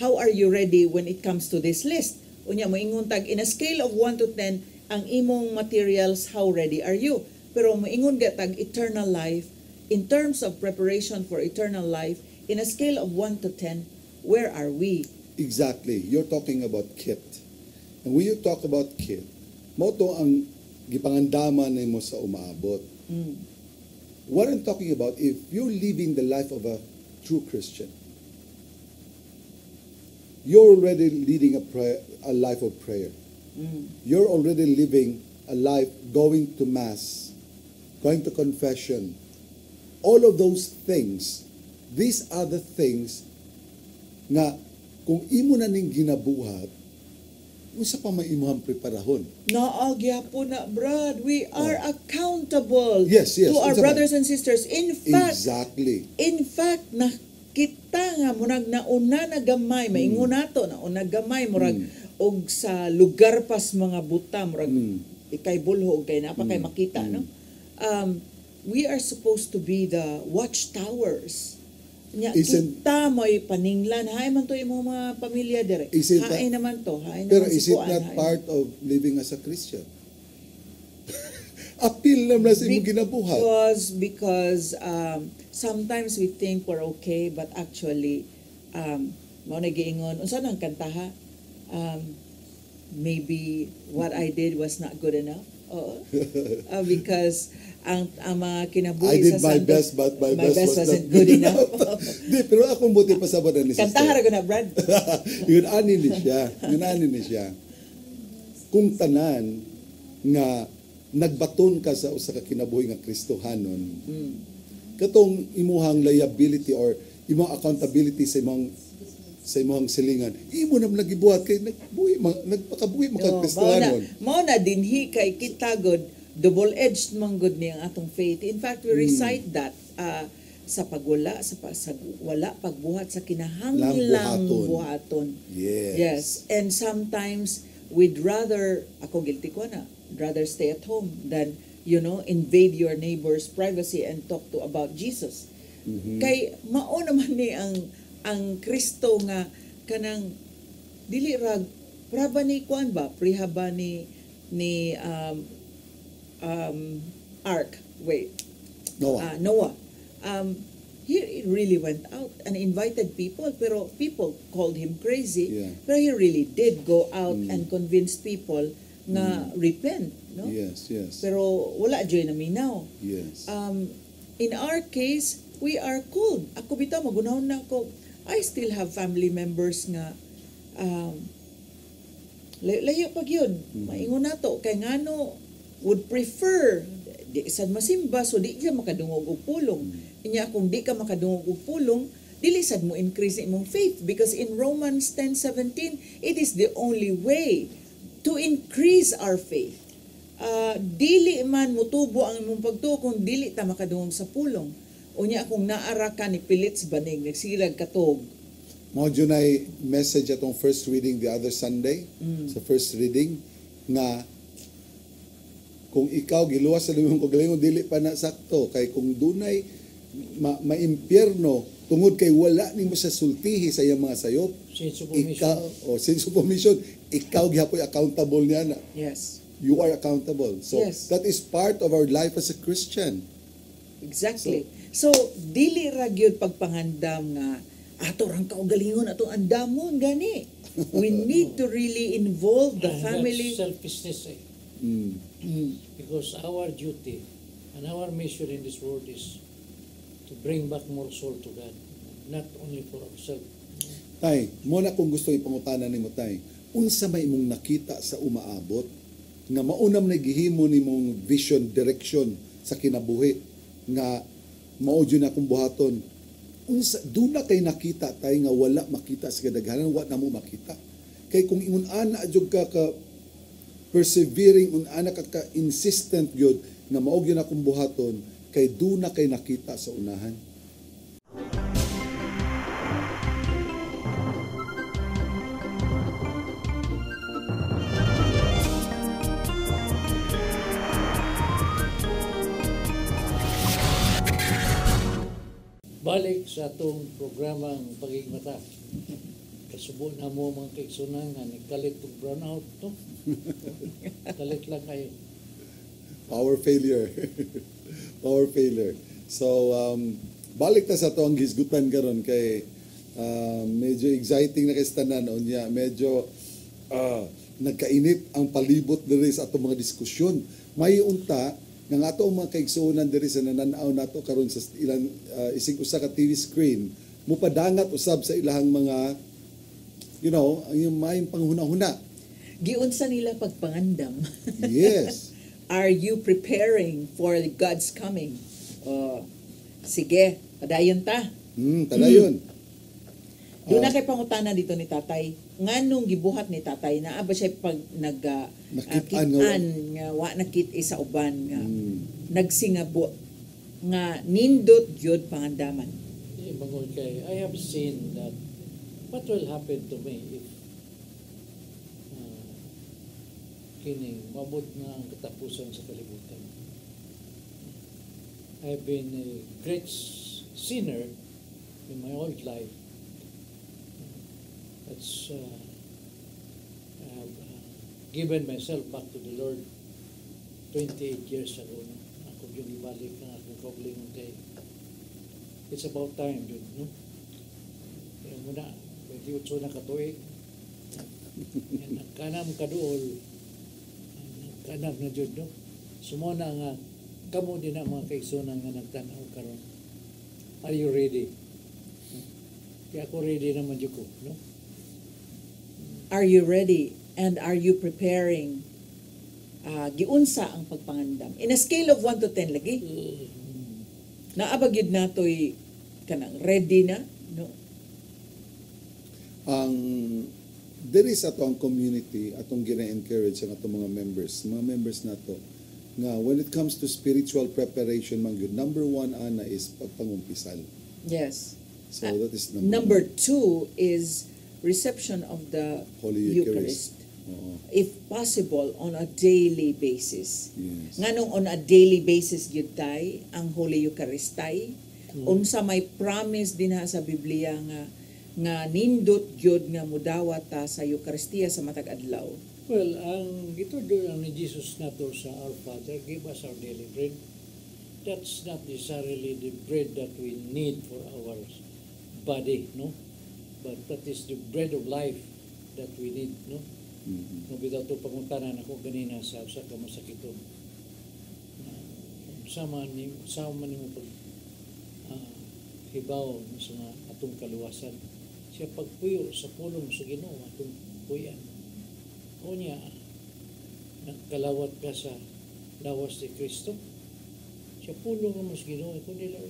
how are you ready when it comes to this list? Unya mo ingon tag in a scale of 1 to 10 ang imong materials, how ready are you? Pero mo ingon ga tag eternal life, in terms of preparation for eternal life, in a scale of 1 to 10, where are we? Exactly. You're talking about kit. And when you talk about kit, mo to ang gipangandaman nimo sa umaabot. What I'm talking about, if you're living the life of a true Christian, you're already leading a life of prayer. You're already living a life going to Mass, going to confession. All of those things, these are the things nga kung imo na ning ginabuhat, usa pa may imuhang preparahon. Naagya po na, Brad. We are accountable Yes, to our brothers and sisters. In fact, exactly. In fact, nakita nga murag nauna na gamay, maingon nato nauna gamay murag og sa lugar pas mga buta murag ikay bulho og kay napa kay makita, no? We are supposed to be the watchtowers. Nya kita mo'y paninglan, hay man to imong mga pamilya dire. Hay naman to, hay naman. Pero is it not part of living as a Christian? Appeal naman sa imong ginabuhat. Because sometimes we think we're okay, but actually, mao na giingon, unsa nang kantaha? Maybe what I did was not good enough. Because ang mga kinabuhi I did sa my Santos, best, but my best wasn't good enough. Di, pero akong buti pa sa ni sister. Kantahan ko na, Brad. Yun ani ni siya. Kung tanan nga nagbaton ka sa usa ka kinabuhi nga Kristohanon, katong imuhang liability or imong accountability sa imong silingan, imo na nagibuhat kay nagpakabuhi mo kag Kristohanon. Mao na dinhi kay kita god double-edged man good ni ang atong faith. In fact, we recite that sa pagwala, sa wala pagbuhat sa kinahanglang buhaton. Yes. And sometimes we'd rather, ako guilty ko na, rather stay at home than, invade your neighbor's privacy and talk to about Jesus. Kay mao naman ni ang Kristo nga kanang dili rag praba ni kuan ba prihaba ni Noah. he really went out and invited people, pero people called him crazy. Yeah. Pero he really did go out and convince people na repent, no? Yes, yes. Pero wala joy na minaw. Yes. In our case, we are cold. Ako bitaw magunahon na ako. I still have family members nga layo pag yun. Maingon nato kay ngano would prefer di sad masimba so di ka makadungog og pulong. Inya kung di ka makadungog og pulong, dili sad mo increase imong faith because in Romans 10:17 it is the only way to increase our faith. Dili man mutubo ang imong pagtuo kung dili ta makadungog sa pulong. Unya kung naara ka ni Pilits banig nagsirag katog. Mao dyan ay message atong first reading the other Sunday, sa first reading, nga kung ikaw giluwas sa limong kagalingon, dili pa na sakto. Kay kung dunay maimpyerno, tungod kay wala ni mo sa sultihi sa iyang mga sayop, sense of omission, ikaw gihapoy accountable niya na. Yes. You are accountable. So, yes. That is part of our life as a Christian. Exactly. So dili ra gyud pagpangandam nga ato rang kaugalingon ato andamon gani. We need to really involve the family. That's selfishness. Because our duty and our mission in this world is to bring back more soul to God, not only for ourselves. Tay, mo na kung gusto ipangutanan nimo tay, unsa may imong nakita sa umaabot nga maunam na gihimo nimong vision, direction sa kinabuhi nga mao jud na kung buhaton. Unsa duna kay nakita tay nga wala makita sa kadaghanan, wa na mo makita. Kay kung ingon ana jud ka persevering, un ana ka insistent gyud nga mao gyud na kung buhaton, kay duna kay nakita sa unahan. Balik sa atong programang Pagigmata. Kasubo na mo mga kaigsunan nga nagkalit og brownout, no? Kalit lang kayo. Power failure. Power failure. So, balik ta sa atong gisgutan karon kay medyo exciting na kay tanan unya, medyo nagkainit ang palibot diri sa atong mga diskusyon. May unta ng ato mga kaigsuonan diri sa nananaw nato karon sa ilang isig usa ka TV screen, mupadangat usab sa ilahang mga ang mayong panghuna-huna. Giunsa nila pagpangandam. Yes. Are you preparing for God's coming? Sige, padayon ta. Padayon. Doon na kay pangutana dito ni tatay. Nganong gibuhat ni tatay na aba siya pag nagkitaan nga wa nakit isa uban nga nagsingabo nga nindot gyud pangandaman. Bangod kay I have seen that what will happen to me if kining mabot na ang katapusan sa kalibutan. I've been a great sinner in my old life. That's I have given myself back to the Lord 28 years ago. Ako yung ibalik ng aking kaugalingon kay it's about time, dude, no? Kaya muna, 28 na katuig. Nagkanam kaduol. Nagkanam na dude, no? Sumuna nga, kamo din ang mga kaigsunan nga nagtanaw karon. Are you ready? Kaya ako ready naman dyan ko, no? Are you ready? And are you preparing? Giunsa ang pagpangandam. In a scale of 1 to 10 lagi. Naabagid nato'y kanang ready na, no? Ang there is atong community atong gina-encourage ang atong mga members nato nga when it comes to spiritual preparation man gyud, number 1 ana is pagpangumpisal. Yes. So that is number 2 is reception of the Holy Eucharist. If possible, on a daily basis. Yes. Nganong on a daily basis gyud tay ang Holy Eucharist tay. Unsa may promise din sa Biblia nga nindot gyud nga mudawat ta sa Eucharistia sa matag adlaw. Well, ang ito doon ni Jesus nato sa Our Father, give us our daily bread. that's not necessarily the bread that we need for our body, no? But that is the bread of life that we need, no? No, bitaw to pangutanan ako ganina sa usa ka masakito. Sama ni mo pag hibaw sa atong kaluwasan. Siya pagpuyo sa pulong sa Ginoo atong puyan. O niya, nagkalawat ka sa lawas ni Kristo. Siya pulong mo sa Ginoo kundi lang.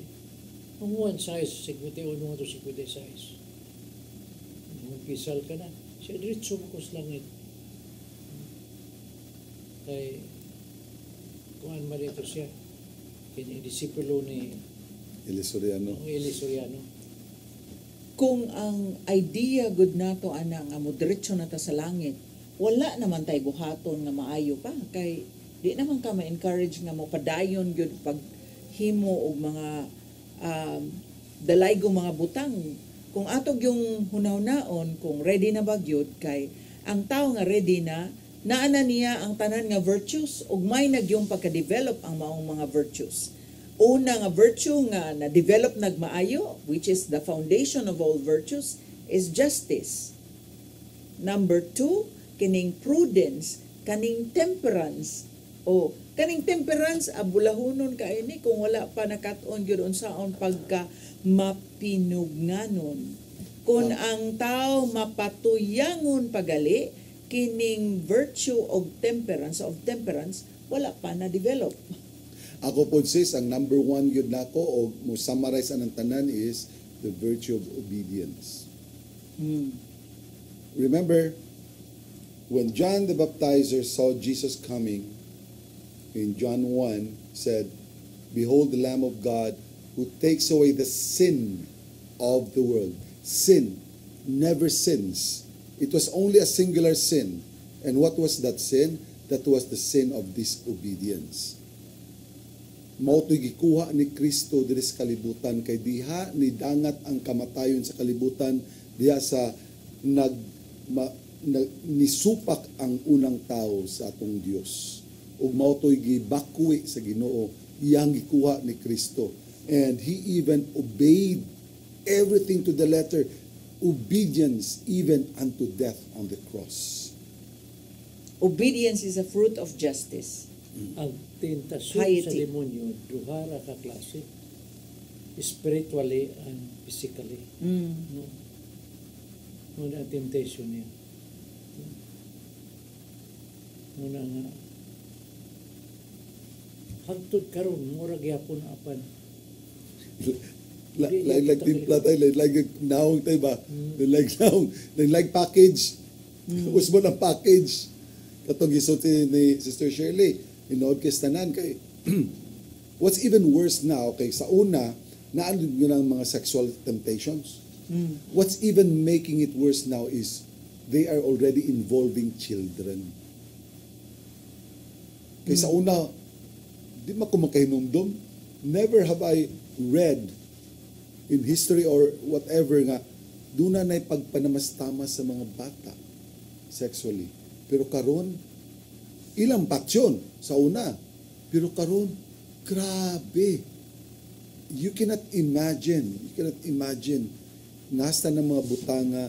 Ang one size 51 to 56. Nung pisal ka na, siya diretso mo ko sa langit. Kay kuan man dito siya kini disipulo ni Elisoriano. Kung ang idea gud nato ana nga mo diretso na ta sa langit, wala naman tay buhaton nga maayo pa kay di naman ka ma-encourage nga mo padayon gyud pag himo og mga dalaygo mga butang. Kung atog yung hunahunahon, kung ready na ba gyud kay ang tao nga ready na naana niya ang tanan nga virtues ug may nagyong pagka-develop ang maong mga virtues. Una nga virtue nga na-develop nagmaayo, which is the foundation of all virtues, is justice. Number 2, kining prudence, kaning temperance. O, kaning temperance, abulahunon ka ini kung wala pa nakat-on gyud unsaon pagka mapinugnanon. Kung ang tao mapatuyangon pagali, kining virtue of temperance wala pa na develop. Ako po sis, ang number 1 yun nako o mo summarize anang tanan is the virtue of obedience. Remember, when John the Baptizer saw Jesus coming, in John 1 said, "Behold the Lamb of God who takes away the sin of the world." Sin never sins. It was only a singular sin. And what was that sin? That was the sin of disobedience. Mao to'y gikuha ni Kristo diri sa kalibutan kay diha ni dangat ang kamatayon sa kalibutan diha sa nisupak ang unang tao sa atong Dios. Ug mao to'y gibakwi sa Ginoo, iyang gikuha ni Kristo. And he even obeyed everything to the letter. Obedience even unto death on the cross. Obedience is a fruit of justice. Ang tentasyon sa demonyo, duha ra ka klase. Spiritually and physically. No? Muna ang temptation niya. Muna nga, hangtod karon murag yapon apan. Like timpla tayo, like naong tayo ba? Like naong, like package. Usmo ng package. Katong gisulti ni Sister Shirley, inood kay tanan kay what's even worse now kay sa una naandun yun ang mga sexual temptations. What's even making it worse now is they are already involving children. Kay sa una, di man ko makahinumdum. Never have I read in history or whatever nga doon na pagpanamastama sa mga bata sexually. Pero karon ilang patsyon sa una. Pero karon grabe. You cannot imagine nasta ng mga butanga.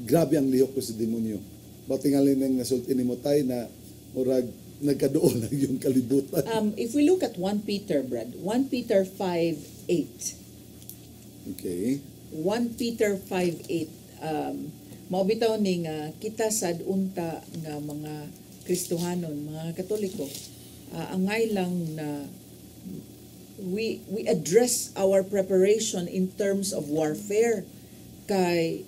Grabe ang lihok ko sa demonyo. Batingalin nang nasulti ni Motay na murag nagkadoon lang yung kalibutan. If we look at 1 Peter, Brad, 1 Peter 5:8. Okay. 1 Peter 5:8. Maubitaw ning kita sad unta nga mga Kristohanon, mga Katoliko, angay lang na we address our preparation in terms of warfare kay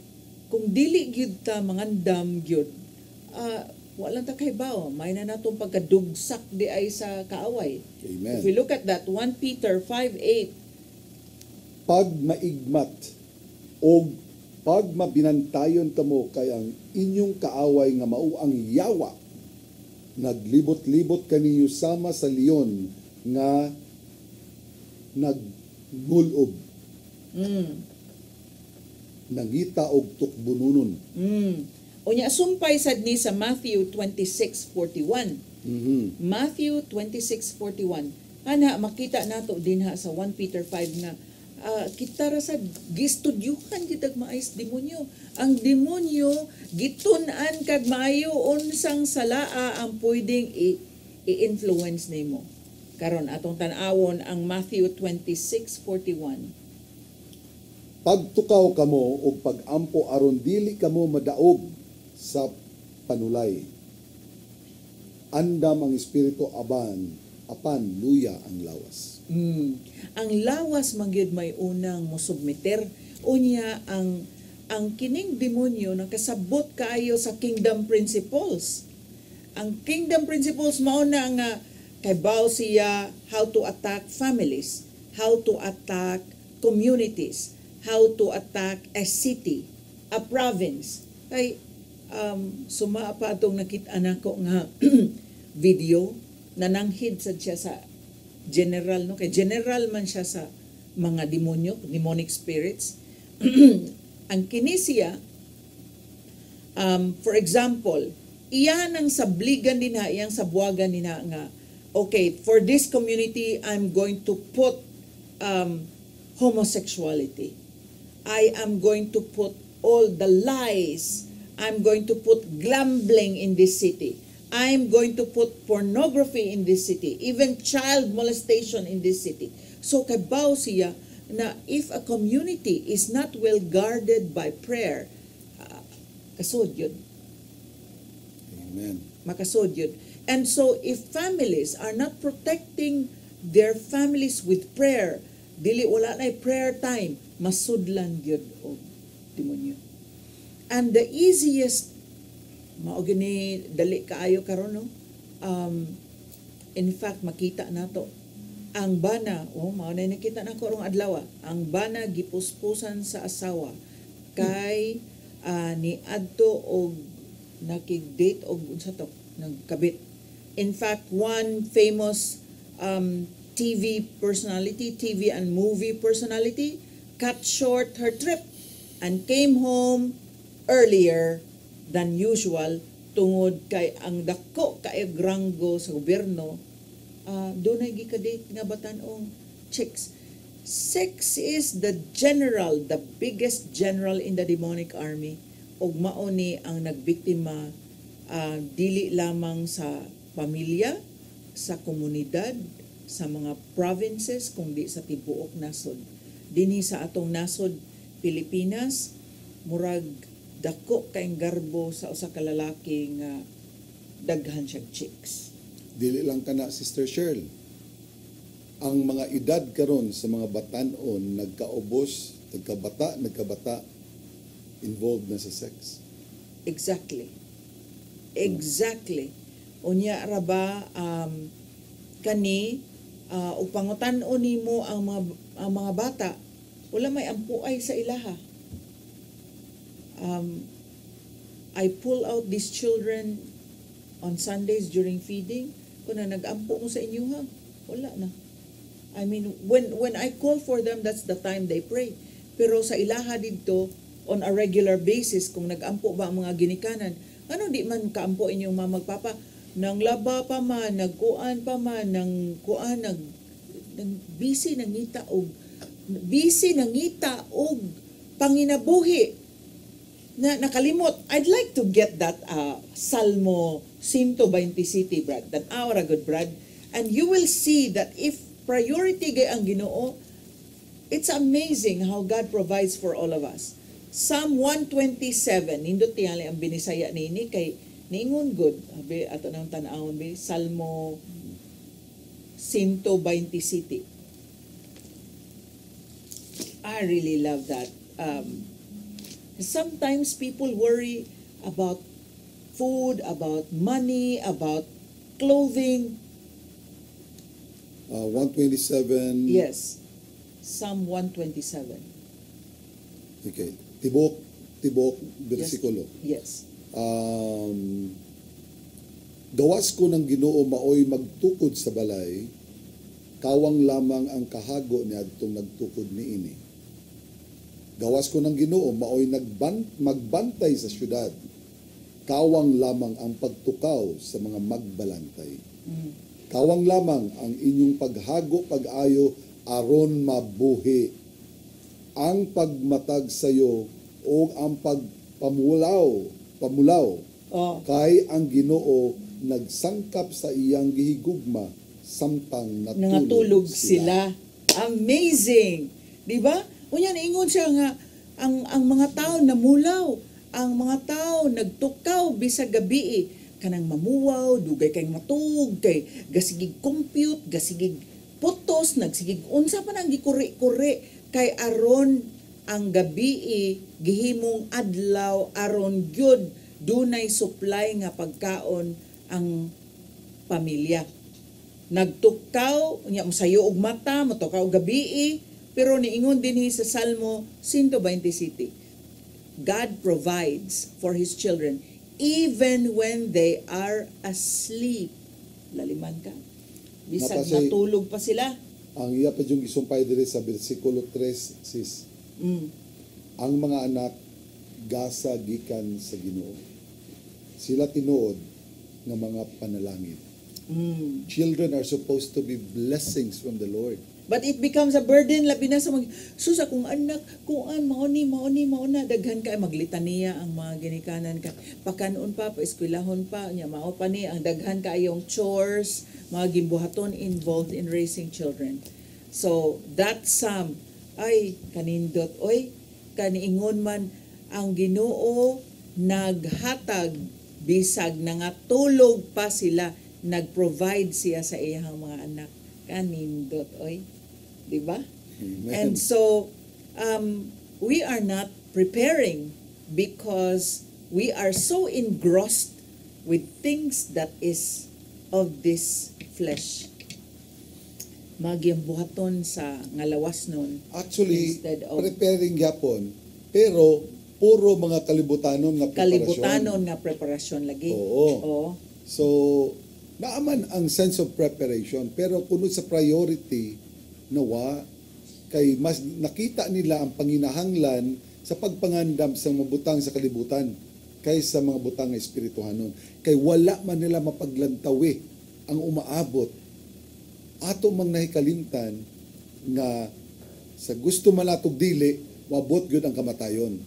kung dili gyud ta mangandam gyud wala ta kay bao may na natong pagkadugsak di ay sa kaaway. Amen. If we look at that 1 Peter 5:8, pag maigmat o pag mabinantayon kamo kay ang inyong kaaway nga mao ang yawa, naglibot-libot kaniyo sama sa leon nga naggulob. Nangita og tukbununon. Unya sumpay sad ni sa Matthew 26:41. Matthew 26:41. Ana makita nato din ha sa 1 Peter 5 na kita ra sa gistudyuhan gitag maayos demonyo. Ang demonyo gitun-an kag maayo unsang salaa ang pwedeng i-influence nimo. Karon atong tan-awon ang Matthew 26:41. Pagtukaw kamo og pag-ampo aron dili kamo madaog sa panulay. Andam ang espiritu apan luya ang lawas. Ang lawas magyud may unang mosubmiter unya ang kining demonyo nakasabot kaayo sa kingdom principles. Ang kingdom principles mao na nga kay baw siya how to attack families, how to attack communities, how to attack a city, a province. Kay suma pa atong nakita nako nga video nananghid sad siya sa general, no, kay general man siya sa mga demonyo, demonic spirits. Ang kini siya for example, iyan ang sabligan din ha, iyang sabuagan din ha nga okay, for this community I'm going to put homosexuality. I am going to put all the lies. I'm going to put gambling in this city. I'm going to put pornography in this city, even child molestation in this city. So kabaw siya na if a community is not well guarded by prayer, kasod yun. Amen. Makasod yun. And so if families are not protecting their families with prayer, dili wala na prayer time, masudlan yun o demonyo. And the easiest mao gini dali kaayo karon no. In fact makita nato ang bana mao na nakita nako rong adlaw ang bana gipuspusan sa asawa kay ni adto og nakig-date og unsa to nagkabit. In fact one famous TV personality, TV and movie personality cut short her trip and came home earlier than usual tungod kay ang dako kay granggo sa gobyerno dunay gikadate nga batan-ong chicks. Sex is the biggest general in the demonic army ug mao ni ang nagbiktima dili lamang sa pamilya, sa komunidad, sa mga provinces kundi sa tibuok nasod. Dinhi sa atong nasod Pilipinas murag dako kayong garbo sa usa ka lalaki nga daghan siya chicks. Dili lang kana Sister Cheryl. Ang mga edad karon sa mga batan-on nagkaubos, nagkabata involved na sa sex. Exactly. Unya ra ba kani ug pangutan-on nimo ang mga bata wala may ampuay sa ilaha. I pull out these children on Sundays during feeding. Kung na nag-ampo mo sa inyo ha, wala na. I mean, when I call for them, that's the time they pray. Pero sa ilaha dito, on a regular basis, kung nag-ampo ba ang mga ginikanan, ano di man kaampo inyong mamagpapa? Nang laba pa man, nagkuan pa man, busy nangita og panginabuhi. Na nakalimot. I'd like to get that Salmo 127, Brad. That hour good, Brad. And you will see that if priority gay ang Ginoo, it's amazing how God provides for all of us. Psalm 127, nindot tiyali ang binisaya nini kay niingon good. Abi ato nang tan-awon bi Salmo 127. I really love that. Sometimes people worry about food, about money, about clothing. 127. Yes. Psalm 127. Okay. Tibok bersikulo. Yes. Gawas ko ng Ginoo maoy magtukod sa balay, kawang lamang ang kahago ni adtong nagtukod niini. Gawas ko ng Ginoo maoy magbantay sa syudad, kawang lamang ang pagtukaw sa mga magbalantay. Kawang lamang ang inyong paghago pag-ayo aron mabuhi. Ang pagmatag sayo o ang pamulaw kay ang Ginoo nagsangkap sa iyang gihigugma samtang natulog sila. Amazing! Di ba? Unya ingon siya nga ang mga tao namulaw, ang mga tao nagtukaw bisag gabi kanang mamuwaw, dugay kay matug, kay gasigig compute, gasigig putos, nagsigig unsa pa nang gikuri-kuri kay aron ang gabi gihimong adlaw aron gyud dunay supply nga pagkaon ang pamilya. Nagtukaw, unya mosayo og mata, motukaw og gabi, pero niingon dinhi sa Salmo 127. God provides for His children even when they are asleep. Laliman ka. Bisag natulog pa sila. Ang iya pa yung isumpay diri sa versikulo 3, sis. Ang mga anak gasa gikan sa Ginoo. Sila tinuod nga mga panalangin. Children are supposed to be blessings from the Lord. But it becomes a burden labi na sa susa kung anak kuan mauni na daghan kay maglitaniya ang mga ginikanan ka pakanon pa eskwelahon pa nya mao pa ni ang daghan kaayong chores mga gimbuhaton involved in raising children. So that ay kanindot oy kaniingon man ang Ginoo naghatag bisag nangatulog pa sila nag-provide siya sa iyang mga anak kanindot oy, di ba? And so we are not preparing because we are so engrossed with things that is of this flesh. Magyambuhaton sa ngalawas nun. Actually, preparing gyapon, pero puro mga kalibutanon nga preparasyon. Kalibutanon nga preparasyon lagi. Oo. So, naaman ang sense of preparation, pero kuno sa priority nawa kay mas nakita nila ang panginahanglan sa pagpangandam sa mga butang sa kalibutan kaysa mga butang nga espirituhanon. Kay wala man nila mapaglantawi ang umaabot ato mang nahikalimtan nga sa gusto man natog dili wabot gyud ang kamatayon.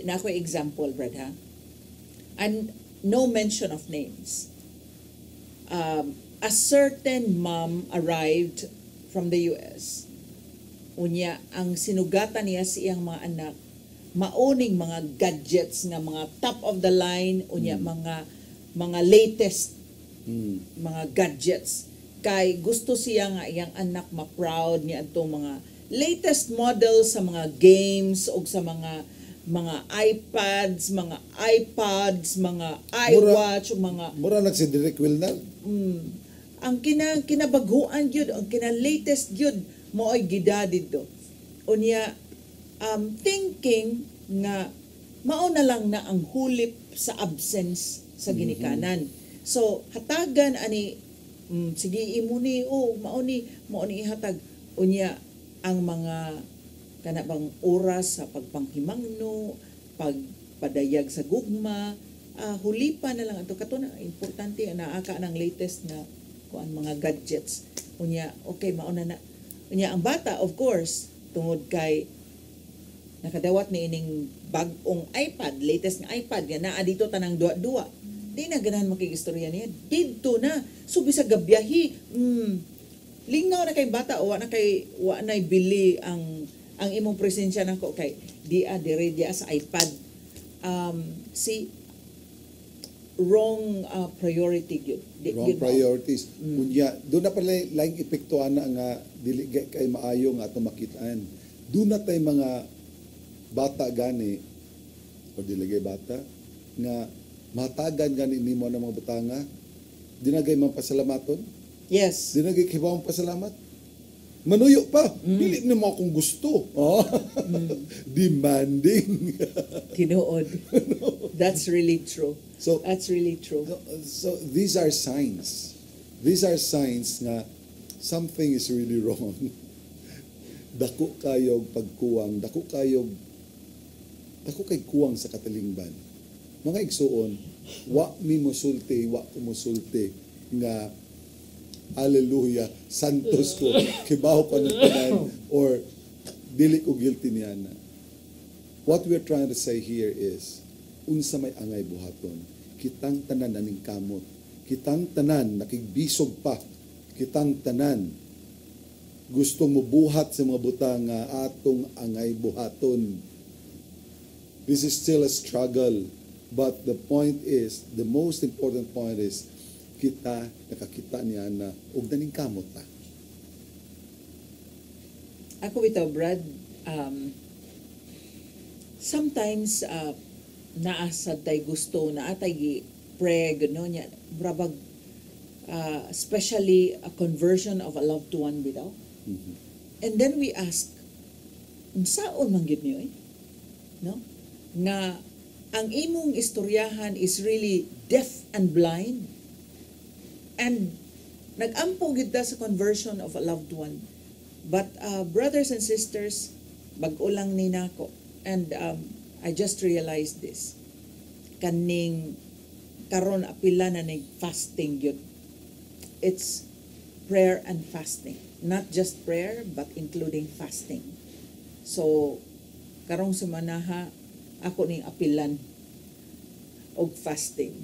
Nako example, Brad, ha? And no mention of names. A certain mom arrived from the US. Unya, ang sinugatan niya sa iyang mga anak, mauning mga gadgets nga mga top of the line, unya mga latest mga gadgets. Kay gusto siya nga iyang anak ma-proud niya atong mga latest models sa mga games o sa mga iPads, mga iPods, mga iWatch, mura na si Derek Wilner. Ang kinabaguan gyud, ang latest gyud mo ay gida dito. Unya thinking nga mao na lang na ang hulip sa absence sa ginikanan. So hatagan ani sige imuni mao ni ihatag unya ang mga kanabang oras sa pagpanghimangno, pagpadayag sa gugma, hulipa na lang ato kato na importante na aka ng latest na kuan mga gadgets. Unya okay mao na. Unya ang bata of course tungod kay nakadawat ni ining bag-ong iPad, latest nga iPad nga naa dito tanang duwa-duwa. Di na ganahan makigistorya niya. Dito na. So bisag gabiyahi, lingaw na kay bata o wa na bili ang imong presensya nako kay dire sa iPad. Wrong priority gyud. Wrong priorities. Unya, doon na pala laing epektuan na nga dili kay maayo nga ato makitaan. Doon na tay mga bata gani o dili bata nga matagan gani nimo ng mga butanga. Dinagay man pasalamaton. Yes. Dinagay kibaw pasalamat. Manuyo pa. Dili nimo akong gusto. Demanding. Tinuod. That's really true. So that's really true. So these are signs. These are signs nga something is really wrong. Dako kayog pagkuwang, dako kay kuwang sa katilingban. Mga igsuon, wa mi musulti, wa ko musulti nga hallelujah, santos ko, kibaw ko ng tanan, or dili ko guilty niya na. What we're trying to say here is, unsa may angay buhaton, kitang tanan naning kamot, kitang tanan nakigbisog pa, kitang tanan gustong mubuhat sa mga butang nga atong angay buhaton. This is still a struggle, but the point is, the most important point is, kita nakakita niya na og daning kamot ta. Ako bitaw, Brad, sometimes naasad tay gusto na atay pray gano nya brabag especially a conversion of a loved one bitaw. And then we ask, unsaon man gyud niyo no? Nga ang imong istoryahan is really deaf and blind. And nag-ampo gyud ta sa conversion of a loved one. But brothers and sisters, bag-o lang ni nako. And I just realized this. Kaning karon apila na ning fasting gyud. It's prayer and fasting. Not just prayer, but including fasting. So, karong sumanaha, ako ning apilan og fasting.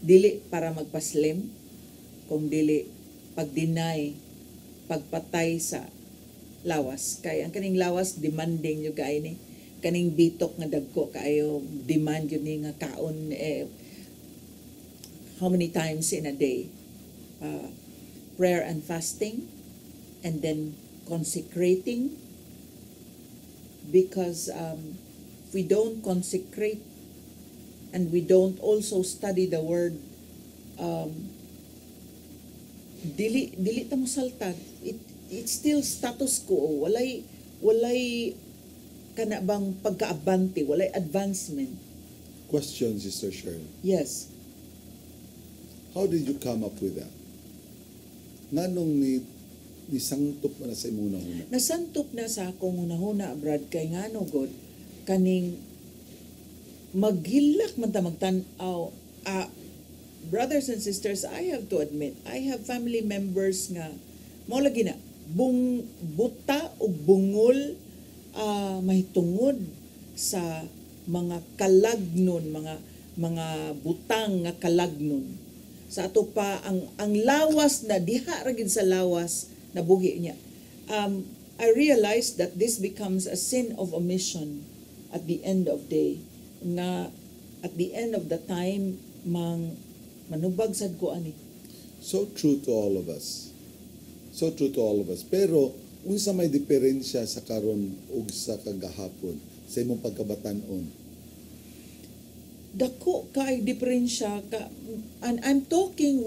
Dili para magpaslim, kung dili pag-deny, pagpatay sa lawas. Kaya ang kaning lawas, demanding yung kaya ni. Kaning bitok nga dagko kayo, demand yun ni nga kaon, how many times in a day? Prayer and fasting, and then consecrating, because if we don't consecrate and we don't also study the word, dili ta mo saltag. It's still status quo. Walay kana bang pagkaabante, walay advancement. Question, Sister Cheryl. Yes. How did you come up with that? Nganong ni sangtop na sa imong hunahuna? Nasantop na sa akong hunahuna, Brad, kay ngano god kaning maghilak man ta magtan-aw. Brothers and sisters, I have to admit, I have family members nga mao lagi na buta o bungol mahitungod sa mga kalagnon, mga butang nga kalagnon. Sa ato pa ang lawas na diha ra gid sa lawas na buhi niya. I realized that this becomes a sin of omission at the end of day. Na at the end of the time manubag sad ko ani. So true to all of us. So true to all of us. Pero unsa may diferensya sa karon ug sa kagahapon sa imong pagkabatan-on? Dako kay diferensya ka, and I'm talking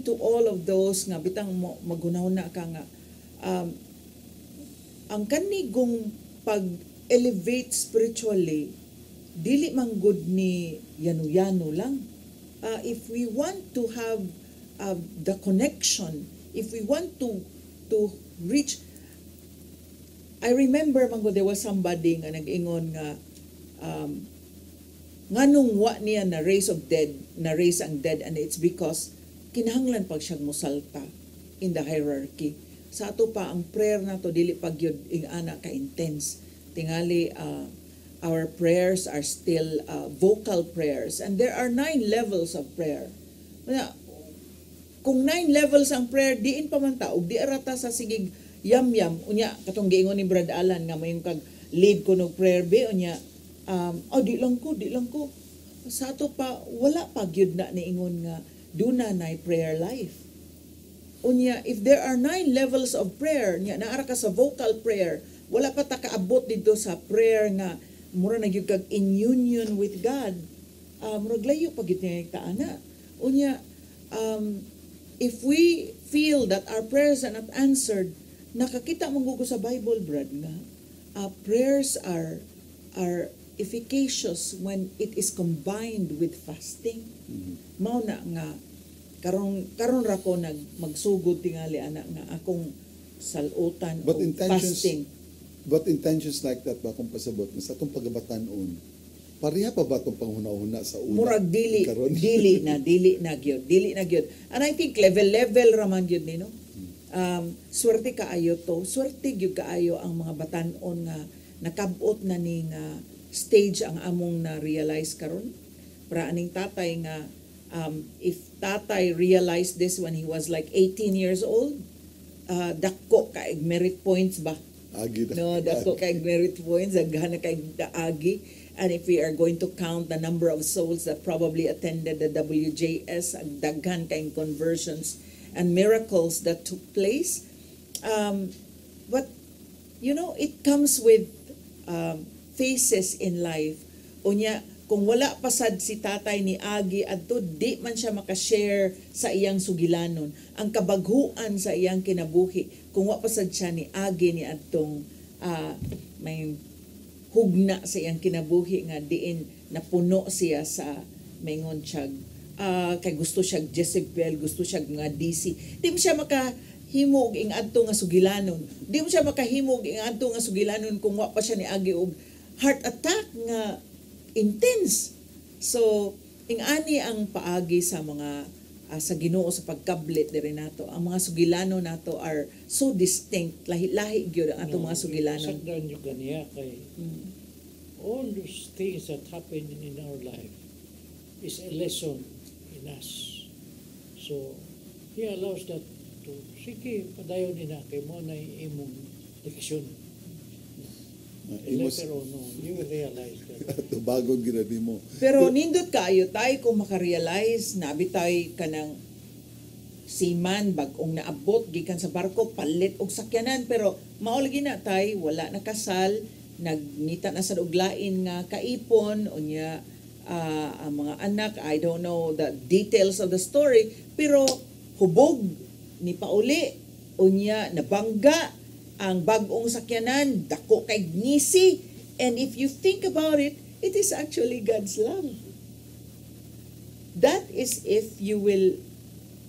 to all of those nga bitang maghunahuna ka nga ang kanigong pag-elevate spiritually dili man good ni yano-yano lang. If we want to have the connection, if we want to reach, I remember man there was somebody nga nag-ingon nga nganong wa niya na raise ang dead, and it's because kinahanglan pag siyang mosalta in the hierarchy. Sa ato pa ang prayer nato dili pag yun ing ana ka intense. Tingali our prayers are still vocal prayers, and there are 9 levels of prayer. Kung 9 levels ang prayer, diin pa man ta og di arata sa sigig yam-yam unya katong giingon ni Brad Alan nga mayong kag lead ko no prayer be unya di lang ko. Sa ato pa, wala pa gyud na niingon nga, duna na prayer life. Unya, if there are 9 levels of prayer, naara ka sa vocal prayer, wala pa ta kaabot dito sa prayer nga, mura na gyud kag in union with God. Murag layo pa gyud niya taana. Unya, if we feel that our prayers are not answered, nakakita mong gugo sa Bible, Brad, nga, prayers are efficacious when it is combined with fasting. Mao na nga karon ra ko magsugod tingali ana nga akong salutan o fasting. But intentions like that ba kung pasabot sa atong pagabatan-on pareha pa ba itong panghuna-huna sa una? Murag dili, Karon? dili na gyud. And I think level raman gyud ni, no? Swerte kaayo to. Swerte gyud kaayo ang mga batan-on nga nakabot na ning stage ang among na realize karon. Para aning tatay nga if tatay realized this when he was like 18 years old, dako kaig merit points ba? Agi na. No, dako kaig merit points, agana kaig daagi. And if we are going to count the number of souls that probably attended the WJS, ang daghan kaing conversions and miracles that took place. But, you know, it comes with phases in life. Unya, kung wala pasad si tatay ni Agi adto, di man siya makashare sa iyang sugilanon. Ang kabaghuan sa iyang kinabuhi, kung wala pasad siya ni Agi ni adtong may hugna sa iyang kinabuhi nga diin napuno siya sa maingon siya kay gusto siya Jezebel, gusto siya nga DC. Di mo siya makahimog ing adto nga sugilanon. Di mo siya makahimog ing adto nga sugilanon kung wa pa siya ni Agi og heart attack nga intense. So, ing-ani ang paagi sa mga sa Ginoo sa pagkablit diri nato. Ang mga sugilano nato are so distinct, lahi-lahi gyud ang atong mga sugilanon. Sagdan yung ganiya kay all those things that happen in our life is a lesson in us. So, He allows that to, sige, padayon nila kay mo na imong leksyon. Later on, you will realize that. Ito bagong ginadi mo. Pero nindot kaayo tay kung makarealize na abitay kanang seaman bag-ong naabot gikan sa barko palit og sakyanan pero mao lagi na tay wala nakasal nagngita na sa uglain nga kaipon unya ang mga anak I don't know the details of the story pero hubog ni pauli unya nabangga ang bag-ong sakyanan, dako kay ngisi. And if you think about it, it is actually God's love. That is if you will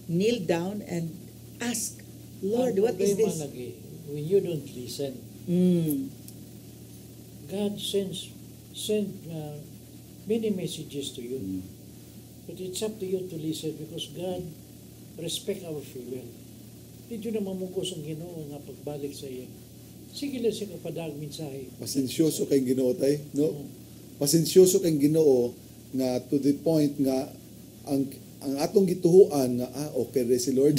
kneel down and ask, Lord, what is this? When you don't listen, God sends many messages to you. But it's up to you to listen because God respect our free will. Hindi na mamugos ang Ginoo nga pagbalik sa iya. Sige lang siya kapadag mensahe. Pasensyoso kay Ginoo tay, no? Pasensyoso kay Ginoo nga to the point nga ang atong gituhuan nga okay re si Lord.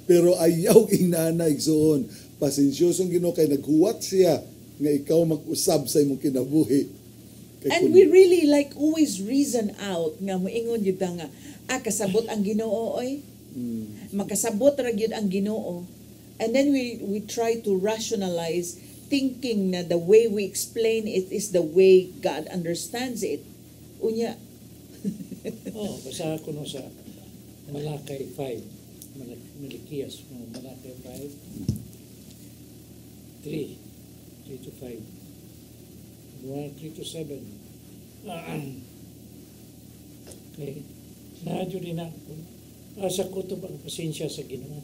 Pero ayaw ing nanay igsoon. Pasensyosong Ginoo kay naghuwat siya nga ikaw mag-usab sa imong kinabuhi. And we really like always reason out nga moingon jud nga kasabot ang Ginoo oy. Makasabot ra gyud ang Ginoo. And then we try to rationalize thinking na the way we explain it is the way God understands it. Unya. Basa ko no sa Malakay 5. Malakias, Malakay 5. 3 to 5. 3 to 7. Okay. Nadyo din ako. Asa ko ito ang pasensya sa Ginoo.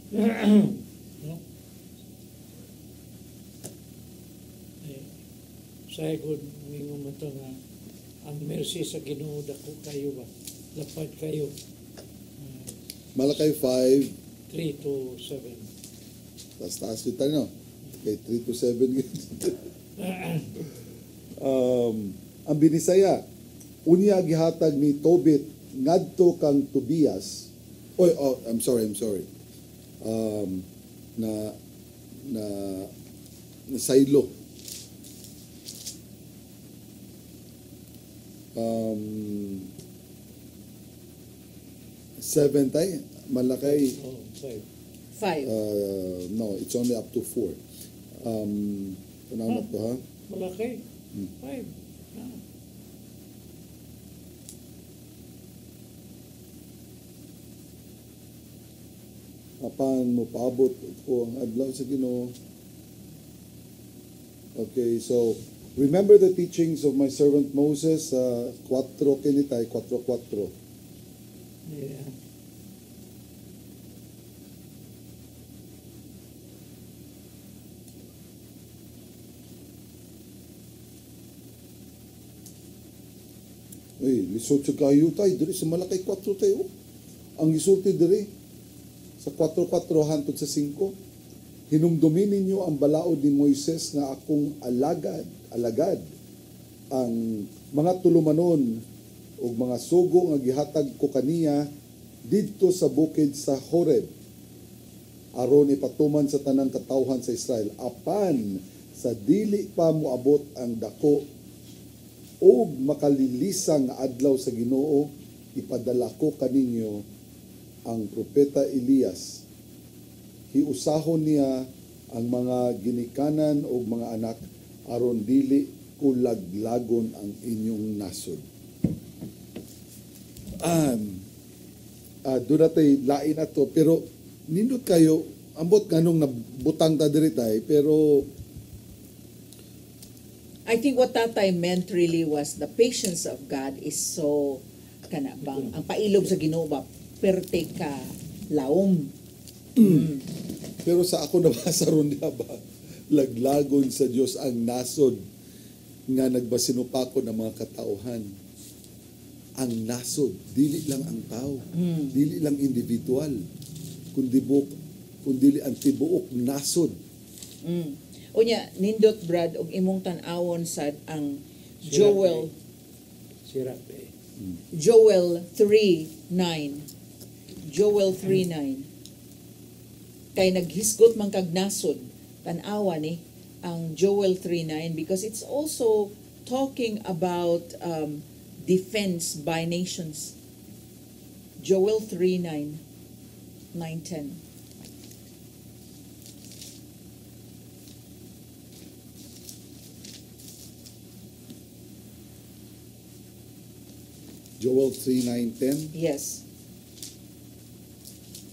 No? Sa good, mingon mo ito nga, ang mercy sa Ginoo dako kayo ba? Lapad kayo. Malakay 5. 3 to 7. Taas yun tayo, no? Okay, 3 to 7. Ang binisaya, unya gihatag ni Tobit ngadto kang Tobias. I'm sorry. Na saylo. 7 tay, Malakay. 5. No, it's only up to 4. Tanaw to ha? Malakay. 5. Apan mo paabot ko ang adlaw sa Ginoo. Okay, so remember the teachings of my servant Moses, 4 kinitay, 4:4. Yeah. lisod sa kayo tayo, diri sa malakay 4 tayo. Ang isulti diri, sa 4-4 hantod sa 5, hinumdumin ninyo ang balaod ni Moises nga akong alagad, ang mga tulumanon o mga sugo nga gihatag ko kaniya didto sa bukid sa Horeb, aron ipatuman sa tanang katawhan sa Israel, apan sa dili pa moabot ang dako o makalilisang nga adlaw sa Ginoo, ipadala ko kaninyo ang propeta Elias. Hiusahon niya ang mga ginikanan o mga anak aron dili kulaglagon ang inyong nasod. Doon natin lain ato, pero nindot kayo, ambot kanong nabutang ta diri tay, pero I think what Tatay meant really was the patience of God is so kanabang ang pailob sa Ginoo ba perte ka laom. Pero sa ako nabasa ron niya ba, laglagon sa Diyos ang nasod nga nagbasinupako ng mga katauhan. Ang nasod, dili lang ang tao, dili lang individual, kundi ang tibuok nasod. Unya, nindot Brad, og imong tan-awon sad ang Joel 3:9. Joel 3:9. Kay naghisgot man kag nasod, tan-awa ni ang Joel 3:9 because it's also talking about defense by nations. Joel 3:9, 9-10. Joel 3:9-10. Yes.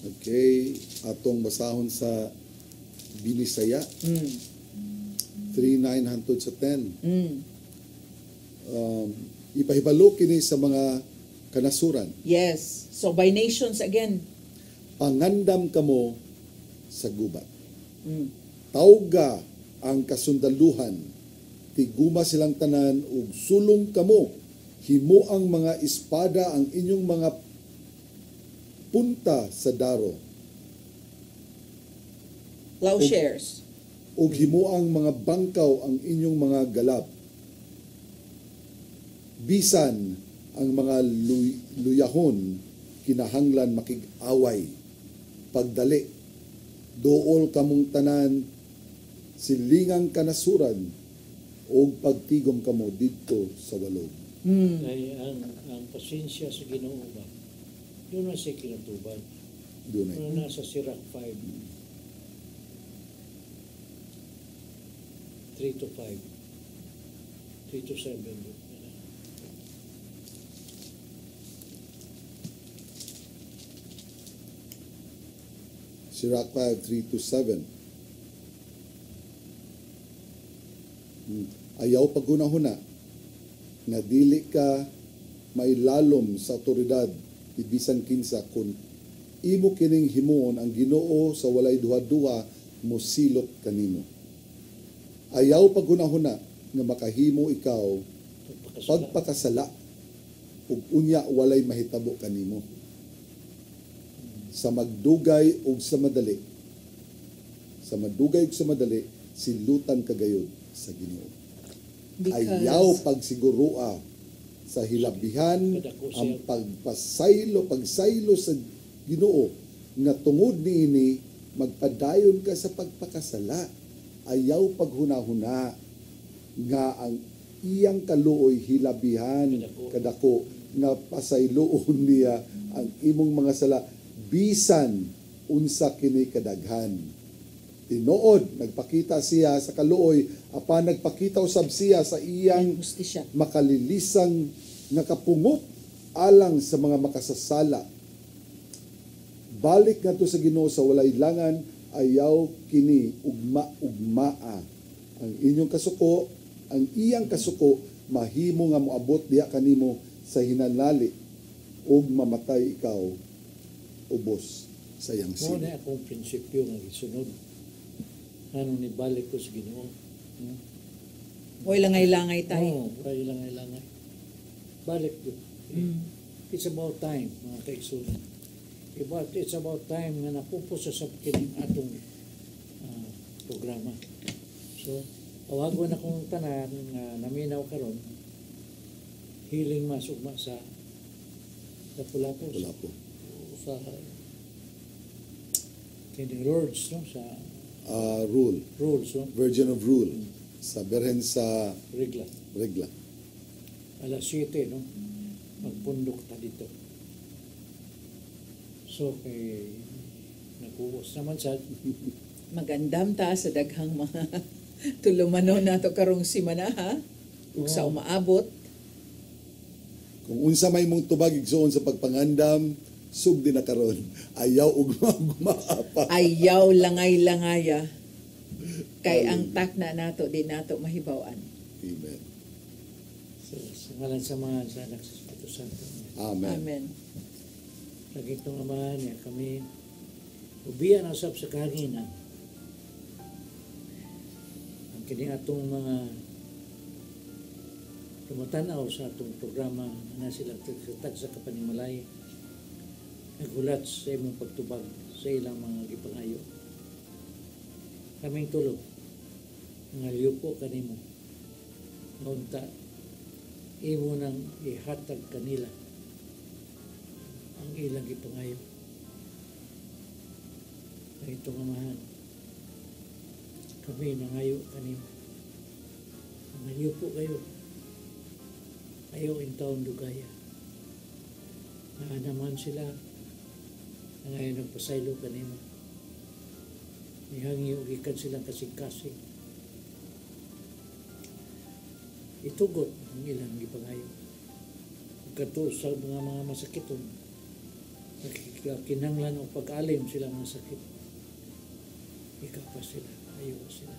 Okay, atong basahon sa Binisaya. 3:9 hantod sa 10. Ipahibalo kini sa mga kanasuran. Yes. So by nations again. Pangandam kamo sa gubat. Tawga ang kasundaluhan. Tiguma silang tanan ug sulong kamo. Himo ang mga espada ang inyong mga punta sa daro. Plowshares. Ug himo ang mga bangkaw ang inyong mga galap. Bisan ang mga luyahon kinahanglan makig-away. Pagdali, dool kamong tanan silingang kanasuran o pagtigom kamo dito sa walog. Kaya ang pasensya sa Ginoo ba, doon na siya kinatuban. Doon na. Nasa Sirach 5. 3-5. 3-7. Sirach 5, 3-7. Ayaw pagunahuna na dili ka may lalom sa otoridad ibisan kinsa kun imo kining himuon ang Ginoo sa walay duha-duha mosilot kanimo. Ayaw pagunahuna nga makahimo ikaw pagpakasala ug unya walay mahitabo kanimo. Sa magdugay ug sa madali. Sa madugay ug sa madali silutan kagayod sa Ginoo. Ayaw pagsigurua sa hilabihan ang pagsaylo sa Ginoo nga tungod niini magpadayon ka sa pagpakasala. Ayaw paghunahuna nga ang iyang kaluoy hilabihan kadako nga pasayloon niya ang imong mga sala bisan unsa kini kadaghan. Tinuod, nagpakita siya sa kaluoy, apan nagpakita usab siya sa iyang makalilisang nakapungop alang sa mga makasasala. Balik nga to sa Ginoo sa walay langan, ayaw kini ugma-ugmaa. Ang inyong kasuko, ang iyang kasuko, mahimo nga moabot diha kanimo sa hinalali ug mamatay ikaw ubos sa iyang Mo sila. na akong prinsipyo nga gisunod. Ano ni balik ko sa Ginoo. Way langay-langay tayo. Way langay-langay. balik yun. It's about time, mga kaigsunan. It's about time nga napupusa sa kining atong programa. So, awagon akong tanan nga naminaw karon hiling masugma sa Lapu-Lapu. Lapu-Lapu. Sa kining Lourdes, no? Sa Rules, no? Virgin of Rule. Sa Berhen sa Regla. Alas 7, no? Magpundok ta dito. So, kay nagkuwas naman sa Magandam ta sa daghang mga tulumano nato karong simana ha. Ug sa umaabot. Kung unsa may mong tubag igsuon sa pagpangandam, sugdi na karon. Ayaw ug maapa. Ayaw langay-langaya. Kay ang takna nato di nato mahibaw-an. Amen. So, sa ngalan sa mga sa anak sa Espiritu Santo. Amen. Amen. Lagi itong amahan niya kami ubiyan asap sa kahanginan. Ang kini atong mga tumatanaw sa atong programa na silang tagtag sa kapanimalay nagulat sa imong pagtubag sa ilang mga gipangayo. Kaming tulog nga liupo kanimo naunta imo nang ihatag kanila ang ilang gipangayo. Ang itong amahan kami nangayo kanimo nangayo po kayo ayaw in taon dugaya na naman sila nangayo nagpasaylo kanimo nihangi og ikan silang kasing-kasing itugot ang ilang gipangayo kadto sa mga masakiton kinanglan o pag-alim sila mga sakit ikapas sila ayaw sila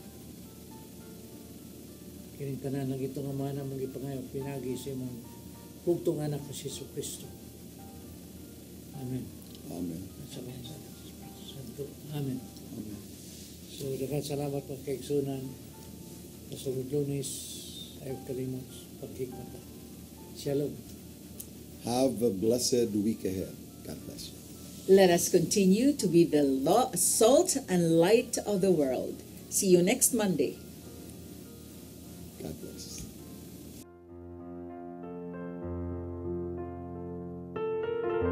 kining tanan lang itong amana mong gipangayo pinagi sa imong hugtong anak na si Jesucristo. Amen. Amen. Sa mga sa Espiritu Santo. Amen. Amen. So, daghang salamat mga kaigsunan. Sa Lunes, ayaw kalimot paghigmata. Shalom. Have a blessed week ahead. God bless you. Let us continue to be the salt and light of the world. See you next Monday. God bless.